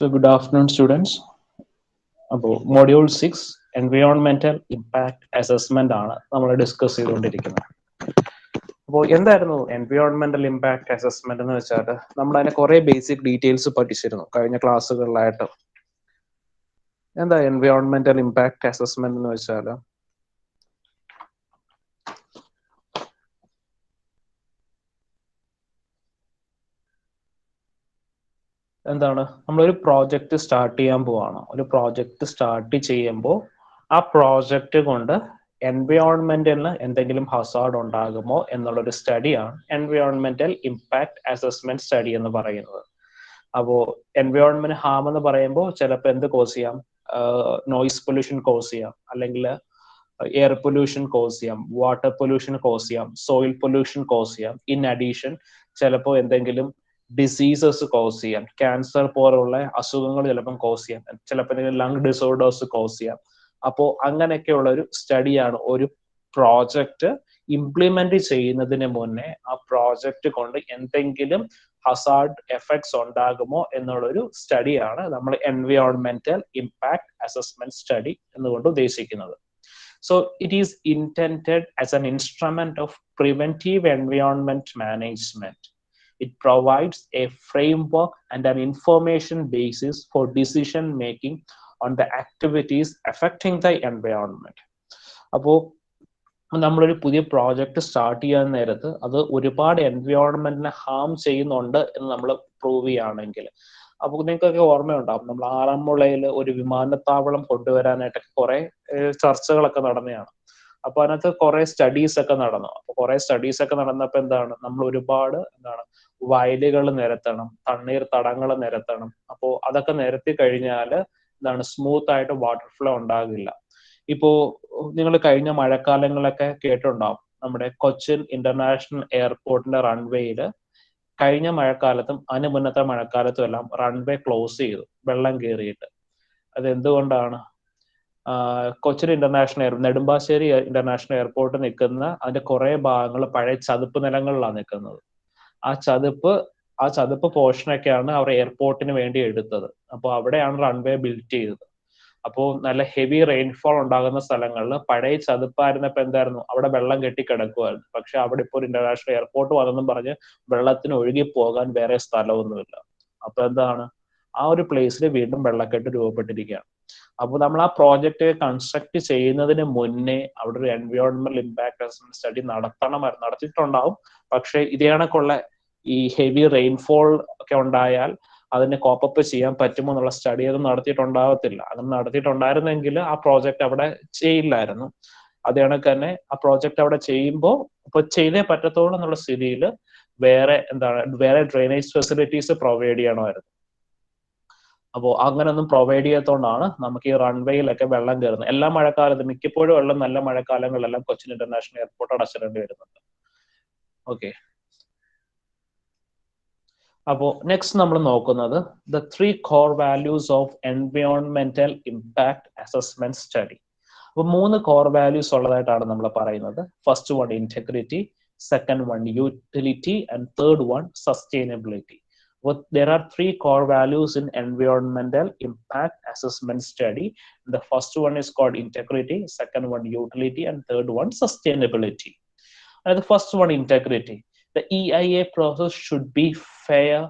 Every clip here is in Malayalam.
So good afternoon, students. അപ്പോൾ മൊഡ്യൂൾ 6 എൻവയോൺമെന്റൽ ഇമ്പാക്ട് അസസ്മെന്റ് ആണ് നമ്മൾ ഡിസ്കസ് ചെയ്തുകൊണ്ടിരിക്കുന്നത്. അപ്പോൾ എന്തായിരുന്നു എൻവയോൺമെന്റൽ ഇമ്പാക്ട് അസസ്മെന്റ് എന്ന് വെച്ചാൽ നമ്മൾ അതിനെ കുറെ ബേസിക് ഡീറ്റെയിൽസ് പഠിച്ചിരുന്നു കഴിഞ്ഞ ക്ലാസ്സുകളിലായിട്ട്. എന്താ എൻവയോൺമെന്റൽ ഇമ്പാക്ട് അസസ്മെന്റ് എന്ന് വെച്ചാൽ എന്താണ്, നമ്മളൊരു പ്രോജക്റ്റ് സ്റ്റാർട്ട് ചെയ്യാൻ പോവാണ്. ഒരു പ്രോജക്റ്റ് സ്റ്റാർട്ട് ചെയ്യുമ്പോൾ ആ പ്രോജക്റ്റ് കൊണ്ട് എൻവയോൺമെന്റിന് എന്തെങ്കിലും ഹസാർഡ് ഉണ്ടാകുമോ എന്നുള്ളൊരു സ്റ്റഡിയാണ് എൻവയോൺമെന്റൽ ഇമ്പാക്ട് അസസ്മെന്റ് സ്റ്റഡി എന്ന് പറയുന്നത്. അപ്പോൾ എൻവയോൺമെന്റ് ഹാം എന്ന് പറയുമ്പോൾ ചിലപ്പോൾ എന്ത് കോസ് ചെയ്യാം? നോയിസ് പൊല്യൂഷൻ കോസ് ചെയ്യാം, അല്ലെങ്കിൽ എയർ പൊല്യൂഷൻ കോസ് ചെയ്യാം, വാട്ടർ പൊല്യൂഷൻ കോസ് ചെയ്യാം, സോയിൽ പൊല്യൂഷൻ കോസ് ചെയ്യാം. ഇൻ അഡീഷൻ ചിലപ്പോൾ എന്തെങ്കിലും ഡിസീസസ് കോസ് ചെയ്യാം, ക്യാൻസർ പോലുള്ള അസുഖങ്ങൾ ചിലപ്പം കോസ് ചെയ്യാം, ചിലപ്പോൾ ലങ് ഡിസോർഡേഴ്സ് കോസ് ചെയ്യാം. അപ്പോൾ അങ്ങനെയൊക്കെയുള്ള ഒരു സ്റ്റഡിയാണ് ഒരു പ്രോജക്റ്റ് ഇംപ്ലിമെന്റ് ചെയ്യുന്നതിന് മുന്നേ ആ പ്രോജക്റ്റ് കൊണ്ട് എന്തെങ്കിലും ഹസാർഡ് എഫക്ട്സ് ഉണ്ടാകുമോ എന്നുള്ളൊരു സ്റ്റഡിയാണ് നമ്മൾ എൻവയോൺമെന്റൽ ഇമ്പാക്ട് അസസ്മെന്റ് സ്റ്റഡി എന്നുകൊണ്ട് ഉദ്ദേശിക്കുന്നത്. So it is intended as an instrument of preventive environment management. It provides a framework and an information basis for decision making on the activities affecting the environment. അപ്പോൾ നമ്മളൊരു പുതിയ പ്രോജക്റ്റ് സ്റ്റാർട്ട് ചെയ്യാൻ നേരത്ത് അത് ഒരുപാട് എൻവയോൺമെന്റിനെ ഹാം ചെയ്യുന്നുണ്ട് എന്ന് നമ്മൾ പ്രൂവ് ചെയ്യുകയാണെങ്കിൽ, അപ്പോൾ നിങ്ങൾക്കൊക്കെ ഓർമ്മയുണ്ടാവും, നമ്മൾ ആറന്മുളയിൽ ഒരു വിമാനത്താവളം കൊണ്ടുവരാനായിട്ടൊക്കെ കുറെ ചർച്ചകളൊക്കെ നടന്നതാണ്. അപ്പൊ അതിനകത്ത് കുറെ സ്റ്റഡീസ് ഒക്കെ നടന്നു. അപ്പൊ കുറെ സ്റ്റഡീസ് ഒക്കെ നടന്നപ്പോ എന്താണ്, നമ്മൾ ഒരുപാട് വയലുകൾ നിരത്തണം, തണ്ണീർ തടങ്ങൾ നിരത്തണം. അപ്പോൾ അതൊക്കെ നിരത്തി കഴിഞ്ഞാൽ എന്താണ്, സ്മൂത്ത് ആയിട്ട് വാട്ടർ ഫ്ലോ ഉണ്ടാകില്ല. ഇപ്പോ നിങ്ങൾ കഴിഞ്ഞ മഴക്കാലങ്ങളൊക്കെ കേട്ടിട്ടുണ്ടാവും, നമ്മുടെ കൊച്ചിൻ ഇന്റർനാഷണൽ എയർപോർട്ടിന്റെ റൺവേയിൽ കഴിഞ്ഞ മഴക്കാലത്തും അതിന് മുന്നത്തെ മഴക്കാലത്തും എല്ലാം റൺവേ ക്ലോസ് ചെയ്തു, വെള്ളം കയറിയിട്ട്. അത് എന്തുകൊണ്ടാണ്? Cochin international Nedumbassery international airport നിൽക്കുന്ന അതിന്റെ കുറെ ഭാഗങ്ങൾ പഴയ ചതുപ്പ് നിലങ്ങളിലാണ് നിൽക്കുന്നത്. ആ ചതുപ്പ് പോർഷനൊക്കെയാണ് അവർ എയർപോർട്ടിന് വേണ്ടി എടുത്തത്. അപ്പോൾ അവിടെയാണ് റൺവേ ബിൽഡ് ചെയ്തത്. അപ്പോൾ നല്ല ഹെവി റെയിൻഫോൾ ഉണ്ടാകുന്ന സ്ഥലങ്ങളിൽ പഴയ ചതുപ്പായിരുന്നപ്പോൾ എന്തായിരുന്നു, അവിടെ വെള്ളം കെട്ടി കിടക്കുമായിരുന്നു. പക്ഷെ അവിടെ ഇപ്പോൾ ഒരു ഇന്റർനാഷണൽ എയർപോർട്ട് വന്നെന്നും പറഞ്ഞ് വെള്ളത്തിന് ഒഴുകി പോകാൻ വേറെ സ്ഥലമൊന്നുമില്ല. അപ്പൊ എന്താണ്, ആ ഒരു പ്ലേസിൽ വീണ്ടും വെള്ളക്കെട്ട് രൂപപ്പെട്ടിരിക്കുകയാണ്. അപ്പോൾ നമ്മൾ ആ പ്രോജക്റ്റ് കൺസ്ട്രക്ട് ചെയ്യുന്നതിന് മുന്നേ അവിടെ ഒരു എൻവയോൺമെന്റൽ ഇമ്പാക്ട് അസസ്മെന്റ് സ്റ്റഡി നടത്തിയിട്ടുണ്ടാവും. പക്ഷെ ഇതേ കണക്കുള്ള ഈ ഹെവി റെയിൻഫോൾ ഒക്കെ ഉണ്ടായാൽ അതിനെ കോപ്പപ്പ് ചെയ്യാൻ പറ്റുമോ എന്നുള്ള സ്റ്റഡി ഒന്നും നടത്തിയിട്ടുണ്ടാകത്തില്ല. അങ്ങനെ നടത്തിയിട്ടുണ്ടായിരുന്നെങ്കിൽ ആ പ്രോജക്റ്റ് അവിടെ ചെയ്യില്ലായിരുന്നു. അതേ കണക്ക് തന്നെ ആ പ്രോജക്റ്റ് അവിടെ ചെയ്യുമ്പോൾ ഇപ്പൊ ചെയ്തേ പറ്റത്തുള്ളൂ എന്നുള്ള സ്ഥിതിയിൽ വേറെ ഡ്രെയിനേജ് ഫെസിലിറ്റീസ് പ്രൊവൈഡ് ചെയ്യണമായിരുന്നു. അപ്പോൾ അങ്ങനെയൊന്നും പ്രൊവൈഡ് ചെയ്യാത്തതുകൊണ്ടാണ് നമുക്ക് ഈ റൺവേയിലൊക്കെ വെള്ളം കയറുന്നത്. എല്ലാ മഴക്കാലത്തും മിക്കപ്പോഴും വെള്ളം, നല്ല മഴക്കാലങ്ങളിലെല്ലാം കൊച്ചിൻ ഇന്റർനാഷണൽ എയർപോർട്ട് അടച്ചിടേണ്ടി വരുന്നുണ്ട്. ഓക്കെ, അപ്പോൾ നെക്സ്റ്റ് നമ്മൾ നോക്കുന്നത് ദ 3 കോർ വാല്യൂസ് ഓഫ് എൻവയോൺമെന്റൽ ഇമ്പാക്ട് അസസ്മെന്റ് സ്റ്റഡി. അപ്പൊ 3 കോർ വാല്യൂസ് ഉള്ളതായിട്ടാണ് നമ്മൾ പറയുന്നത്. First one integrity, second one utility, and third one sustainability. There are 3 core values in environmental impact assessment study. The first one is called integrity, second one utility, and third one sustainability. The first one, integrity. The EIA process should be fair,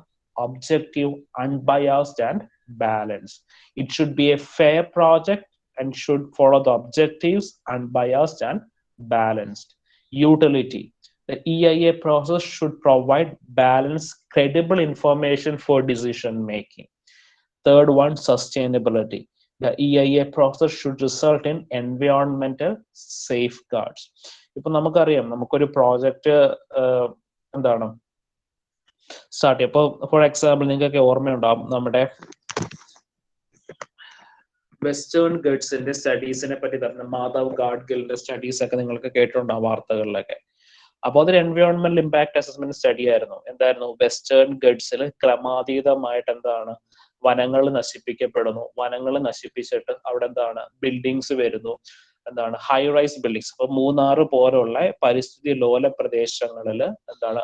objective, unbiased, and balanced. It should be a fair project and should follow the objectives, unbiased and balanced. Utility. The EIA process should provide balanced, credible information for decision making. Third one, sustainability. The EIA process should result in environmental safeguards. ഇപ്പൊ നമുക്കറിയാം, നമുക്കൊരു പ്രോജക്റ്റ് എന്താണ് സ്റ്റാർട്ട് ചെയ്യും. ഇപ്പൊ ഫോർ എക്സാമ്പിൾ നിങ്ങൾക്കൊക്കെ ഓർമ്മയുണ്ടാവും, നമ്മുടെ വെസ്റ്റേൺ ഗഡ്സിന്റെ സ്റ്റഡീസിനെ പറ്റി തന്നെ മാധവ് ഗാഡ്ഗിലിന്റെ സ്റ്റഡീസ് ഒക്കെ നിങ്ങൾക്ക് കേട്ടിട്ടുണ്ടാവും വാർത്തകളിലൊക്കെ. അപ്പോൾ അതൊരു എൻവയോൺമെന്റൽ ഇമ്പാക്ട് അസസ്മെന്റ് സ്റ്റഡി ആയിരുന്നു. എന്തായിരുന്നു, വെസ്റ്റേൺ ഗഡ്സിൽ ക്രമാതീതമായിട്ട് എന്താണ്, വനങ്ങൾ നശിപ്പിക്കപ്പെടുന്നു. വനങ്ങൾ നശിപ്പിച്ചിട്ട് അവിടെ എന്താണ്, ബിൽഡിങ്സ് വരുന്നു, എന്താണ്, ഹൈ റൈസ് ബിൽഡിങ്സ്. അപ്പൊ മൂന്നാർ പോലുള്ള പരിസ്ഥിതി ലോല പ്രദേശങ്ങളിൽ എന്താണ്,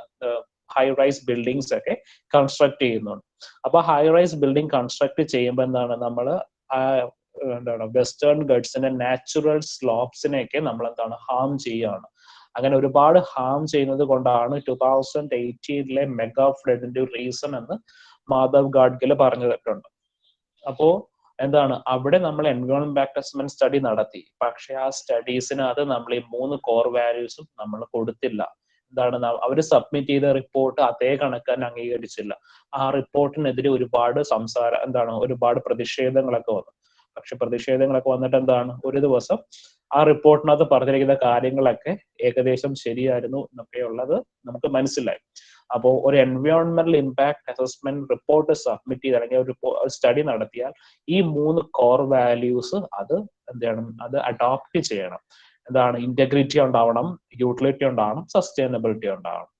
ഹൈ റൈസ് ബിൽഡിങ്സ് ഒക്കെ കൺസ്ട്രക്ട് ചെയ്യുന്നുണ്ട്. അപ്പൊ ഹൈ റൈസ് ബിൽഡിംഗ് കൺസ്ട്രക്ട് ചെയ്യുമ്പോൾ എന്താണ് നമ്മൾ എന്താണ് വെസ്റ്റേൺ ഗഡ്സിന്റെ നാച്ചുറൽ സ്ലോപ്സിനെയൊക്കെ നമ്മൾ എന്താണ് ഹാം ചെയ്യുകയാണ്. അങ്ങനെ ഒരുപാട് ഹാം ചെയ്യുന്നത് കൊണ്ടാണ് 2018 മെഗാ ഫ്ലഡിന്റെ റീസൺ എന്ന് മാധവ് ഗാഡ്ഗിൽ പറഞ്ഞിട്ടുണ്ട്. അപ്പോ എന്താണ് അവിടെ നമ്മൾ എൻവയോൺമെന്റ് ഇമ്പാക്ട് അസസ്മെന്റ് സ്റ്റഡി നടത്തി, പക്ഷെ ആ സ്റ്റഡീസിനകത്ത് നമ്മൾ ഈ 3 കോർ വാല്യൂസും നമ്മൾ കൊടുത്തില്ല. എന്താണ് അവർ സബ്മിറ്റ് ചെയ്ത റിപ്പോർട്ട് അതേ കണക്കാൻ അംഗീകരിച്ചില്ല. ആ റിപ്പോർട്ടിനെതിരെ ഒരുപാട് ഒരുപാട് പ്രതിഷേധങ്ങളൊക്കെ വന്നു. പക്ഷെ പ്രതിഷേധങ്ങളൊക്കെ വന്നിട്ട് എന്താണ് ഒരു ദിവസം ആ റിപ്പോർട്ടിനകത്ത് പറഞ്ഞിരിക്കുന്ന കാര്യങ്ങളൊക്കെ ഏകദേശം ശരിയായിരുന്നു എന്നൊക്കെ ഉള്ളത് നമുക്ക് മനസ്സിലായി. അപ്പോൾ ഒരു എൻവയോൺമെന്റൽ ഇമ്പാക്ട് അസസ്മെന്റ് റിപ്പോർട്ട് സബ്മിറ്റ് ചെയ്ത് അല്ലെങ്കിൽ ഒരു സ്റ്റഡി നടത്തിയാൽ ഈ 3 കോർ വാല്യൂസ് അത് അത് അഡോപ്റ്റ് ചെയ്യണം. എന്താണ് ഇന്റഗ്രിറ്റി ഉണ്ടാവണം, യൂട്ടിലിറ്റി ഉണ്ടാവണം, സസ്റ്റൈനബിലിറ്റി ഉണ്ടാവണം.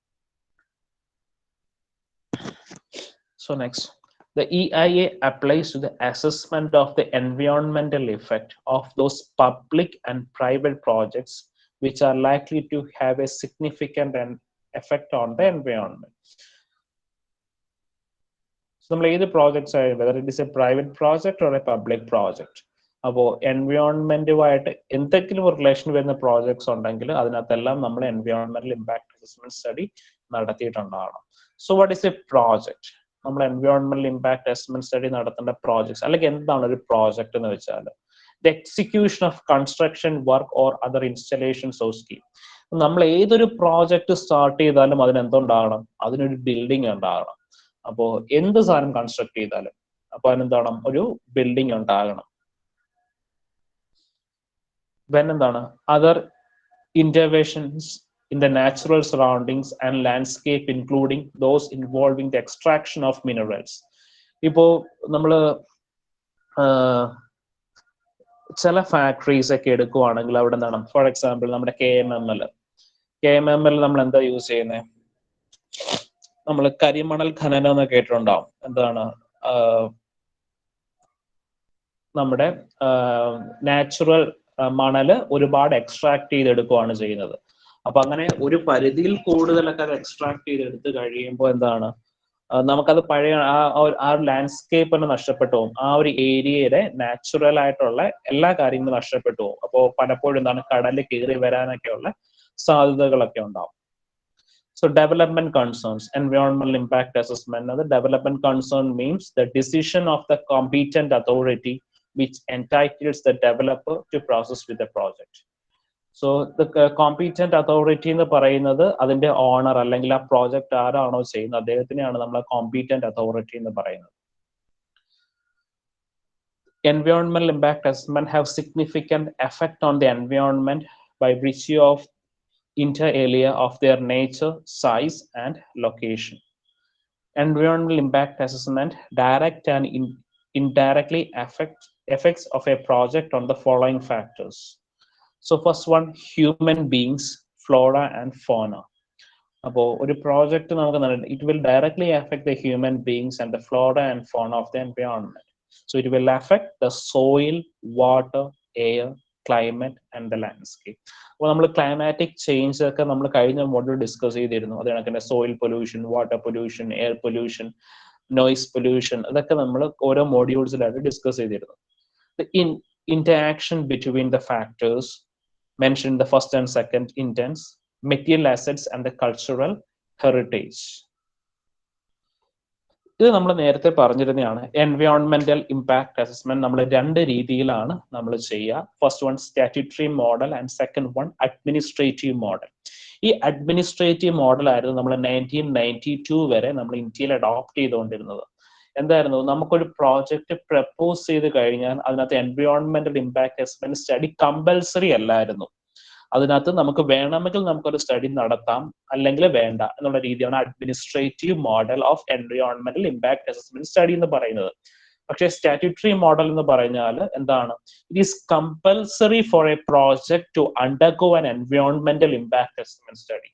So next, the EIA applies to the assessment of the environmental effect of those public and private projects which are likely to have a significant effect on the environment. So നമ്മൾ ഏത് പ്രോജക്ട്സ് ആയാലും whether it is a private project or a public project, അപ്പോൾ എൻവയോൺമെന്റുമായിട്ട് എന്തെങ്കിലും ഒരു റിലേഷൻ വരുന്ന പ്രോജക്ട്സ് ഉണ്ടെങ്കിൽ അതിനകത്തെല്ലാം നമ്മൾ എൻവയോൺമെന്റൽ ഇമ്പാക്ട് അസസ്മെന്റ് സ്റ്റഡി നടത്തിയിട്ടുണ്ടാവണം. So what is a project? നമ്മൾ എൻവയോൺമെന്റൽ ഇമ്പാക്ട് അസസ്മെന്റ് സ്റ്റഡി നടത്തേണ്ട പ്രോജക്ട്സ്, അല്ലെങ്കിൽ എന്താണ് ഒരു പ്രോജക്ട് എന്ന് വെച്ചാൽ the execution of construction work or other installations or scheme. നമ്മൾ ഏതൊരു പ്രോജക്ട് സ്റ്റാർട്ട് ചെയ്താലും അതിന് എന്തുണ്ടാകണം? അതിനൊരു ബിൽഡിംഗ് ഉണ്ടാകണം. അപ്പോൾ എന്ത് സാധനം കൺസ്ട്രക്ട് ചെയ്താലും അപ്പൊ അതിനെന്താണ്? ഒരു ബിൽഡിംഗ് ഉണ്ടാകണം. എന്താണ് other interventions in the natural surroundings and landscape, including those involving the extraction of minerals. ഇപ്പോ നമ്മള് ചില ഫാക്ടറീസ് ഒക്കെ എടുക്കുവാണെങ്കിൽ അവിടെ എന്താണ്, ഫോർ എക്സാമ്പിൾ നമ്മുടെ KMML നമ്മൾ എന്താ യൂസ് ചെയ്യുന്നത്? നമ്മൾ കരിമണൽ ഖനനം എന്ന് കേട്ടിട്ടുണ്ടാവും. എന്താണ് നമ്മുടെ നാച്ചുറൽ മണല് ഒരുപാട് എക്സ്ട്രാക്ട് ചെയ്തെടുക്കുകയാണ് ചെയ്യുന്നത്. അപ്പൊ അങ്ങനെ ഒരു പരിധിയിൽ കൂടുതലൊക്കെ അത് എക്സ്ട്രാക്ട് ചെയ്തെടുത്ത് കഴിയുമ്പോൾ എന്താണ് നമുക്കത് പഴയ ആ ലാൻഡ്സ്കേപ്പ് തന്നെ നഷ്ടപ്പെട്ടു പോകും. ആ ഒരു ഏരിയയുടെ നാച്ചുറൽ ആയിട്ടുള്ള എല്ലാ കാര്യങ്ങളും നഷ്ടപ്പെട്ടു പോകും. അപ്പോൾ പലപ്പോഴും എന്താണ് കടല് കയറി വരാനൊക്കെയുള്ള സാധ്യതകളൊക്കെ ഉണ്ടാവും. So development concerns, environmental impact assessment. The development concern means the decision of the competent authority which entitles the developer to process with the project. So the competent authority എന്ന് പറയുന്നത് അതിന്റെ ഓണർ അല്ലെങ്കിൽ ആ പ്രോജക്റ്റ് ആരാണോ ചെയ്യുന്നത് അദ്ദേഹത്തിനെയാണ് നമ്മൾ കോമ്പീറ്റന്റ് അതോറിറ്റി എന്ന് പറയുന്നത്. Environmental impact assessment have significant effect on the environment by virtue of inter alia of their nature, size and location. Environmental impact assessment direct and indirectly effects of a project on the following factors. So first one, human beings, flora and fauna. അപ്പോൾ ഒരു പ്രോജക്റ്റ് നമുക്ക് it will directly affect the human beings and the flora and fauna of the environment. So it will affect the soil, water, air, climate and the landscape. അപ്പോൾ നമ്മൾ ക്ലൈമാറ്റിക് ചേഞ്ച് ഒക്കെ നമ്മൾ കഴിഞ്ഞ മോഡ്യൂൾ ഡിസ്കസ് ചെയ്തിരുന്നു. അത് കണക്കിന് soil pollution, water pollution, air pollution, noise pollution, അതൊക്കെ നമ്മൾ ഓരോ മോഡ്യൂൾസിലായിട്ട് ഡിസ്കസ് ചെയ്തിരുന്നു. The interaction between the factors mentioned in the first and second intents, material assets and the cultural heritage. ഇത് നമ്മൾ നേരത്തെ പറഞ്ഞിരുന്നതാണ്. എൻവയോൺമെന്റൽ ഇമ്പാക്ട് അസസ്മെന്റ് നമ്മൾ 2 രീതിയിലാണ് നമ്മൾ ചെയ്യുക. First one statutory model and second one administrative model. ഈ അഡ്മിനിസ്ട്രേറ്റീവ് മോഡൽ ആയിരുന്നു നമ്മൾ 1992 വരെ നമ്മൾ ഇന്ത്യയിൽ അഡോപ്റ്റ് ചെയ്തുകൊണ്ടിരുന്നത്. എന്തായിരുന്നു, നമുക്കൊരു പ്രോജക്റ്റ് പ്രപ്പോസ് ചെയ്ത് കഴിഞ്ഞാൽ അതിനകത്ത് എൻവയോൺമെന്റൽ ഇമ്പാക്ട് അസസ്മെന്റ് സ്റ്റഡി കമ്പൽസറി അല്ലായിരുന്നു. അതിനകത്ത് നമുക്ക് വേണമെങ്കിൽ നമുക്കൊരു സ്റ്റഡി നടത്താം, അല്ലെങ്കിൽ വേണ്ട എന്നുള്ള രീതിയാണ് അഡ്മിനിസ്ട്രേറ്റീവ് മോഡൽ ഓഫ് എൻവയോൺമെന്റൽ ഇമ്പാക്ട് അസസ്മെന്റ് സ്റ്റഡി എന്ന് പറയുന്നത്. പക്ഷേ സ്റ്റാറ്റ്യൂട്ടറി മോഡൽ എന്ന് പറഞ്ഞാൽ എന്താണ്, it is compulsory for a project to undergo an എൻവയോൺമെന്റൽ ഇമ്പാക്ട് അസസ്മെന്റ് സ്റ്റഡി.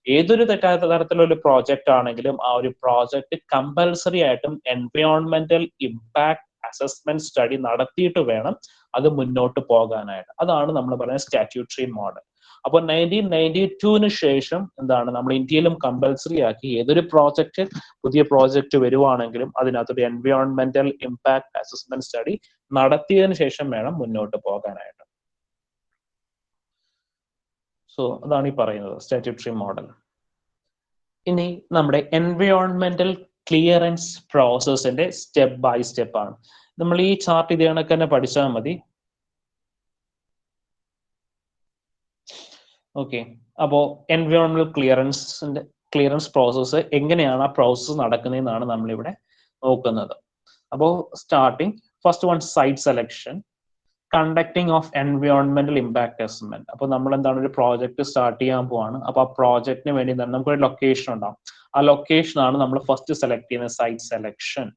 ഏതൊരു തരത്തിലുള്ള പ്രോജക്റ്റ് ആണെങ്കിലും ആ ഒരു പ്രോജക്റ്റ് കമ്പൽസറി ആയിട്ടും എൻവയോൺമെന്റൽ ഇമ്പാക്ട് അസസ്മെന്റ് സ്റ്റഡി നടത്തിയിട്ട് വേണം അത് മുന്നോട്ട് പോകാനായിട്ട്. അതാണ് നമ്മൾ പറയുന്നത് സ്റ്റാറ്റ്യൂട്ടറി മോഡൽ. അപ്പോൾ 1992 ശേഷം എന്താണ് നമ്മൾ ഇന്ത്യയിലും കമ്പൽസറി ആക്കി ഏതൊരു പ്രോജക്റ്റ് പുതിയ പ്രോജക്റ്റ് വരുവാണെങ്കിലും അതിനകത്തൊരു എൻവയോൺമെന്റൽ ഇമ്പാക്ട് അസസ്മെന്റ് സ്റ്റഡി നടത്തിയതിനു ശേഷം വേണം മുന്നോട്ട് പോകാനായിട്ട്. സോ അതാണ് ഈ പറയുന്നത് സ്റ്റാറ്റ്യൂട്ടറി മോഡൽ. ഇനി നമ്മുടെ എൻവയോൺമെന്റൽ ക്ലിയറൻസ് പ്രോസസ്സിന്റെ സ്റ്റെപ്പ് ബൈ സ്റ്റെപ്പ് ആണ്. നമ്മൾ ഈ ചാർട്ട് ഇത് കണക്ക് തന്നെ പഠിച്ചാൽ മതി. ഓക്കെ, അപ്പോ എൻവയോൺമെന്റൽ ക്ലിയറൻസ് പ്രോസസ്സ് എങ്ങനെയാണ് ആ പ്രോസസ്സ് നടക്കുന്നതെന്നാണ് നമ്മളിവിടെ നോക്കുന്നത്. അപ്പോൾ starting first one site selection, conducting of എൻവയോൺമെന്റൽ ഇമ്പാക്ട് അസസ്മെന്റ്. അപ്പോൾ നമ്മൾ എന്താണ് ഒരു പ്രോജക്റ്റ് സ്റ്റാർട്ട് ചെയ്യാൻ പോവാണ്. അപ്പൊ ആ പ്രോജക്റ്റിന് വേണ്ടി നമുക്കൊരു ലൊക്കേഷൻ ഉണ്ടാവും. ആ ലൊക്കേഷൻ ആണ് നമ്മൾ ഫസ്റ്റ് സെലക്ട് ചെയ്യുന്ന സൈറ്റ് സെലക്ഷൻ.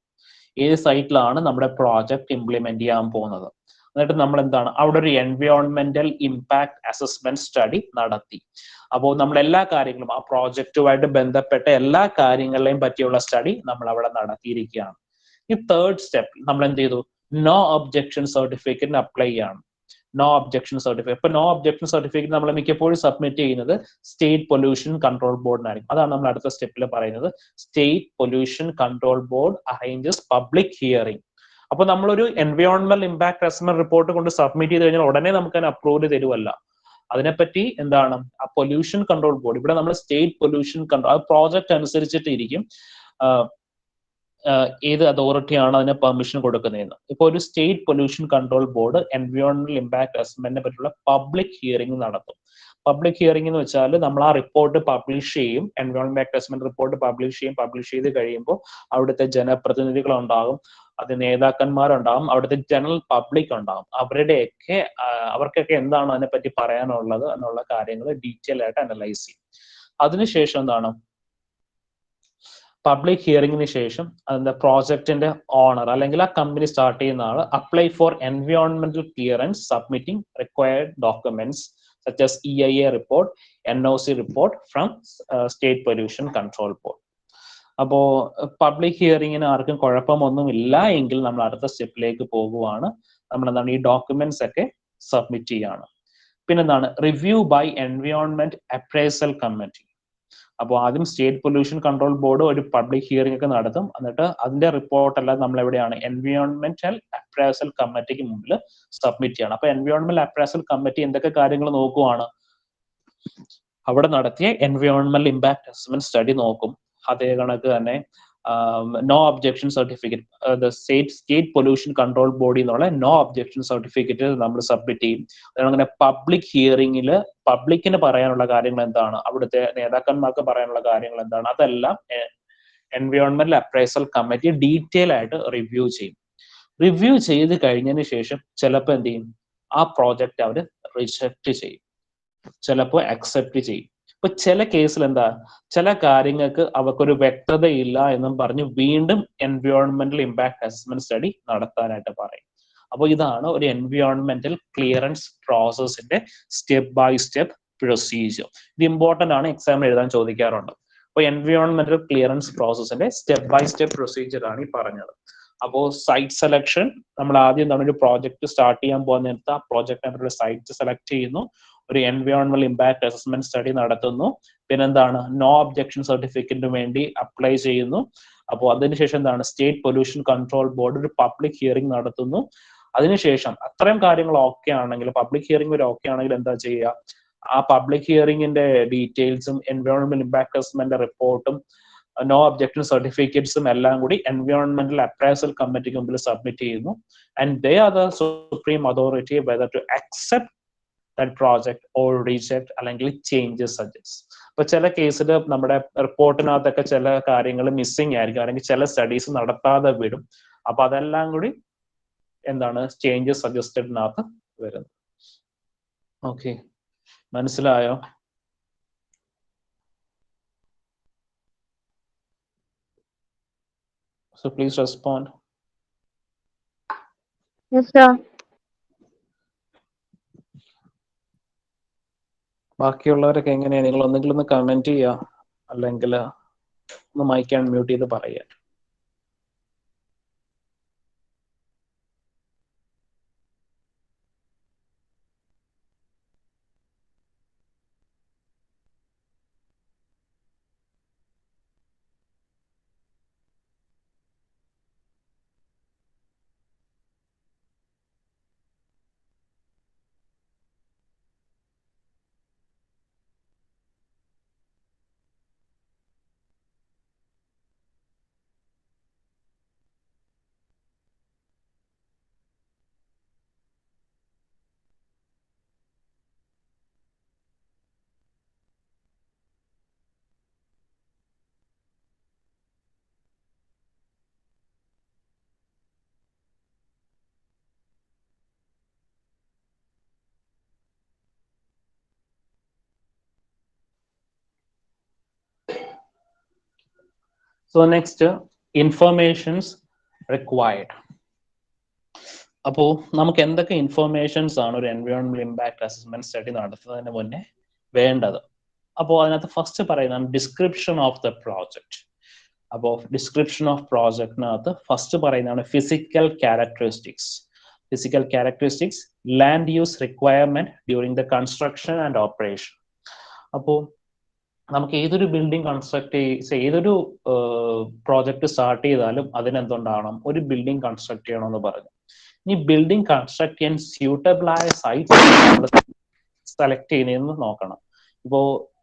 ഏത് സൈറ്റിലാണ് നമ്മുടെ പ്രോജക്റ്റ് ഇംപ്ലിമെന്റ് ചെയ്യാൻ പോകുന്നത്. എന്നിട്ട് നമ്മൾ എന്താണ് അവിടെ ഒരു എൻവയോൺമെന്റൽ ഇമ്പാക്ട് അസസ്മെന്റ് സ്റ്റഡി നടത്തി. അപ്പോൾ നമ്മൾ എല്ലാ കാര്യങ്ങളും ആ പ്രോജക്റ്റുമായിട്ട് ബന്ധപ്പെട്ട എല്ലാ കാര്യങ്ങളെയും പറ്റിയുള്ള സ്റ്റഡി നമ്മൾ അവിടെ നടത്തിയിരിക്കുകയാണ്. ഈ തേർഡ് സ്റ്റെപ്പ് നമ്മൾ എന്ത് ചെയ്തു, നോ ഒബ്ജക്ഷൻ സർട്ടിഫിക്കറ്റിന് അപ്ലൈ ചെയ്യാണ്. No objection certificate. ഇപ്പൊ നോ ഒബ്ജക്ഷൻ സർട്ടിഫിക്കറ്റ് നമ്മൾ മിക്കപ്പോഴും സബ്മിറ്റ് ചെയ്യുന്നത് സ്റ്റേറ്റ് പൊല്യൂഷൻ കൺട്രോൾ ബോർഡിനായിരിക്കും. അതാണ് നമ്മൾ അടുത്ത സ്റ്റെപ്പിൽ പറയുന്നത്. State pollution control board arranges public hearing. അപ്പൊ നമ്മളൊരു എൻവയോൺമെന്റൽ ഇമ്പാക്ട് അസസ്മെന്റ് റിപ്പോർട്ട് കൊണ്ട് സബ്മിറ്റ് ചെയ്ത് കഴിഞ്ഞാൽ ഉടനെ നമുക്ക് അതിന് അപ്രൂവൽ തരുമല്ല. അതിനെപ്പറ്റി എന്താണ് ആ പൊല്യൂഷൻ കൺട്രോൾ ബോർഡ്, ഇവിടെ നമ്മൾ സ്റ്റേറ്റ് പൊല്യൂഷൻ കൺട്രോൾ, ആ പ്രോജക്റ്റ് അനുസരിച്ചിട്ട് ഇരിക്കും ഏത് അതോറിറ്റിയാണ് അതിന് പെർമിഷൻ കൊടുക്കുന്നതെന്ന്. ഇപ്പൊ ഒരു സ്റ്റേറ്റ് പൊല്യൂഷൻ കൺട്രോൾ ബോർഡ് എൻവയോൺമെന്റൽ ഇമ്പാക്ട് അസസ്മെന്റിനെ പറ്റിയുള്ള പബ്ലിക് ഹിയറിംഗ് നടത്തും. പബ്ലിക് ഹിയറിംഗ് എന്ന് വെച്ചാൽ നമ്മൾ ആ റിപ്പോർട്ട് പബ്ലിഷ് ചെയ്യും, എൻവയോൺമെന്റ് അസസ്മെന്റ് റിപ്പോർട്ട് പബ്ലിഷ് ചെയ്യും. പബ്ലിഷ് ചെയ്ത് കഴിയുമ്പോൾ അവിടുത്തെ ജനപ്രതിനിധികൾ ഉണ്ടാകും, അത് നേതാക്കന്മാരുണ്ടാകും, അവിടുത്തെ ജനറൽ പബ്ലിക് ഉണ്ടാകും. അവർക്കൊക്കെ എന്താണ് അതിനെപ്പറ്റി പറയാനുള്ളത് എന്നുള്ള കാര്യങ്ങൾ ഡീറ്റെയിൽ ആയിട്ട് അനലൈസ് ചെയ്യും. അതിനുശേഷം എന്താണ് പബ്ലിക് ഹിയറിംഗിന് ശേഷം അതിന്റെ പ്രോജക്റ്റിന്റെ ഓണർ അല്ലെങ്കിൽ ആ കമ്പനി സ്റ്റാർട്ട് ചെയ്യുന്ന ആൾ അപ്ലൈ ഫോർ എൻവയോൺമെന്റൽ clearance submitting required documents such as EIA report, NOC report from State Pollution Control Board. അപ്പോൾ പബ്ലിക് ഹിയറിംഗിന് ആർക്കും കുഴപ്പമൊന്നുമില്ല എങ്കിൽ നമ്മൾ അടുത്ത സ്റ്റെപ്പിലേക്ക് പോകുവാണ്. നമ്മൾ എന്താണ് ഈ ഡോക്യുമെന്റ്സ് ഒക്കെ സബ്മിറ്റ് ചെയ്യാണ്. പിന്നെന്താണ് review by environment appraisal committee. അപ്പോൾ ആദ്യം സ്റ്റേറ്റ് പൊല്യൂഷൻ കൺട്രോൾ ബോർഡ് ഒരു പബ്ലിക് ഹിയറിംഗ് ഒക്കെ നടത്തും. എന്നിട്ട് അതിന്റെ റിപ്പോർട്ട് എല്ലാം നമ്മൾ എവിടെയാണ് എൻവയോൺമെന്റൽ അപ്രൈസൽ കമ്മിറ്റിക്ക് മുമ്പിൽ സബ്മിറ്റ് ചെയ്യണം. അപ്പൊ എൻവയോൺമെന്റൽ അപ്രൈസൽ കമ്മിറ്റി എന്തൊക്കെ കാര്യങ്ങൾ നോക്കുവാണ്, അവിടെ നടത്തിയ എൻവയോൺമെന്റൽ ഇമ്പാക്ട് അസസ്മെന്റ് സ്റ്റഡി നോക്കും. അതേ കണക്ക് തന്നെ no objection certificate state pollution control body എന്നുള്ള നോ ഒബ്ജക്ഷൻ സർട്ടിഫിക്കറ്റ് നമ്മൾ സബ്മിറ്റ് ചെയ്യും. അങ്ങനെ പബ്ലിക് ഹിയറിംഗിൽ പബ്ലിക്കിന് പറയാനുള്ള കാര്യങ്ങൾ എന്താണ്, അവിടുത്തെ നേതാക്കന്മാർക്ക് പറയാനുള്ള കാര്യങ്ങൾ എന്താണ്, അതെല്ലാം എൻവയോൺമെന്റൽ അപ്രൈസൽ കമ്മിറ്റി ഡീറ്റെയിൽ ആയിട്ട് റിവ്യൂ ചെയ്യും. റിവ്യൂ ചെയ്ത് കഴിഞ്ഞതിന് ശേഷം ചിലപ്പോൾ എന്ത് ചെയ്യും, ആ പ്രോജക്റ്റ് അവർ റിജക്ട് ചെയ്യും, ചിലപ്പോൾ അക്സെപ്റ്റ് ചെയ്യും. ഇപ്പൊ ചില കേസിൽ എന്താ, ചില കാര്യങ്ങൾക്ക് അവർക്കൊരു വ്യക്തതയില്ല എന്നും പറഞ്ഞ് വീണ്ടും എൻവയോൺമെന്റൽ ഇമ്പാക്ട് അസസ്മെന്റ് സ്റ്റഡി നടത്താനായിട്ട് പറയും. അപ്പോൾ ഇതാണ് ഒരു എൻവയോൺമെന്റൽ ക്ലിയറൻസ് പ്രോസസ്സിന്റെ സ്റ്റെപ്പ് ബൈ സ്റ്റെപ്പ് പ്രൊസീജിയർ. ഇത് ഇമ്പോർട്ടന്റ് ആണ്, എക്സാമിന് എഴുതാൻ ചോദിക്കാറുണ്ട്. അപ്പോൾ എൻവയോൺമെന്റൽ ക്ലിയറൻസ് പ്രോസസ്സിന്റെ സ്റ്റെപ്പ് ബൈ സ്റ്റെപ്പ് പ്രൊസീജിയർ ആണ് ഈ പറഞ്ഞത്. അപ്പോൾ സൈറ്റ് സെലക്ഷൻ, നമ്മൾ ആദ്യം നമ്മൾ ഒരു പ്രോജക്റ്റ് സ്റ്റാർട്ട് ചെയ്യാൻ പോകുന്ന നേരത്ത് ആ പ്രോജക്റ്റിനെ സൈറ്റ് സെലക്ട് ചെയ്യുന്നു, ഒരു എൻവയോൺമെന്റൽ ഇമ്പാക്ട് അസസ്മെന്റ് സ്റ്റഡി നടത്തുന്നു. പിന്നെന്താണ് നോ ഒബ്ജക്ഷൻ സർട്ടിഫിക്കറ്റിന് വേണ്ടി അപ്ലൈ ചെയ്യുന്നു. അപ്പോൾ അതിനുശേഷം എന്താണ് സ്റ്റേറ്റ് പൊല്യൂഷൻ കൺട്രോൾ ബോർഡ് ഒരു പബ്ലിക് ഹിയറിംഗ് നടത്തുന്നു. അതിനുശേഷം അത്രയും കാര്യങ്ങൾ ഓക്കെ ആണെങ്കിൽ, പബ്ലിക് ഹിയറിംഗ് വരെ ഓക്കെ ആണെങ്കിൽ എന്താ ചെയ്യുക, ആ പബ്ലിക് ഹിയറിംഗിന്റെ ഡീറ്റെയിൽസും എൻവയോൺമെന്റ് ഇമ്പാക്ട് അസസ്മെന്റ് റിപ്പോർട്ടും നോ ഒബ്ജക്ഷൻ സർട്ടിഫിക്കറ്റ്സും എല്ലാം കൂടി എൻവയോൺമെന്റൽ അപ്രൈസൽ കമ്മിറ്റിക്ക് മുമ്പിൽ സബ്മിറ്റ് ചെയ്യുന്നു. And they are the supreme authority whether to accept that project or reject അല്ലെങ്കിൽ changes suggest. അപ്പൊ ചില കേസിൽ നമ്മുടെ റിപ്പോർട്ടിനകത്തൊക്കെ ചില കാര്യങ്ങൾ മിസ്സിംഗ് ആയിരിക്കും, അല്ലെങ്കിൽ ചില സ്റ്റഡീസ് നടത്താതെ വിടും. അപ്പൊ അതെല്ലാം കൂടി എന്താണ് ചേഞ്ചസ് സജസ്റ്റഡിനകത്ത് വരുന്നത്. ഓക്കെ, മനസ്സിലായോ? So please respond. Yes, sir. ബാക്കിയുള്ളവരൊക്കെ എങ്ങനെയാണ്, നിങ്ങൾ ഒന്നെങ്കിലും ഒന്ന് കമന്റ് ചെയ്യുക, അല്ലെങ്കിൽ ഒന്ന് മൈക്ക് അൺമ്യൂട്ട് ചെയ്ത് പറയുക. So next, informations required. അപ്പോൾ നമുക്ക് എന്തൊക്കെ ഇൻഫർമേഷൻസ് ആണ് ഒരു എൻവയോൺമെന്റൽ ഇമ്പാക്ട് അസസ്മെന്റ് സ്റ്റഡി നടത്തുന്നതിന് മുന്നേ വേണ്ടത്? അപ്പോൾ അതിനകത്ത് ഫസ്റ്റ് പറയുന്നതാണ് ഡിസ്ക്രിപ്ഷൻ ഓഫ് ദ പ്രോജക്റ്റ്. അപ്പോൾ ഡിസ്ക്രിപ്ഷൻ ഓഫ് പ്രോജക്റ്റിനകത്ത് ഫസ്റ്റ് പറയുന്നതാണ് physical characteristics. Physical characteristics, land use requirement during the construction and operation. അപ്പോൾ നമുക്ക് ഏതൊരു ബിൽഡിംഗ് ഏതൊരു പ്രോജക്റ്റ് സ്റ്റാർട്ട് ചെയ്താലും അതിനെന്തുണ്ടാവണം? ഒരു ബിൽഡിംഗ് കൺസ്ട്രക്ട് ചെയ്യണമെന്ന് പറഞ്ഞു. ഈ ബിൽഡിംഗ് കൺസ്ട്രക്ട് ചെയ്യാൻ സ്യൂട്ടബിൾ ആയ സൈറ്റ് നമ്മൾ സെലക്ട് ചെയ്യുന്നതെന്ന് നോക്കണം. ഇപ്പോ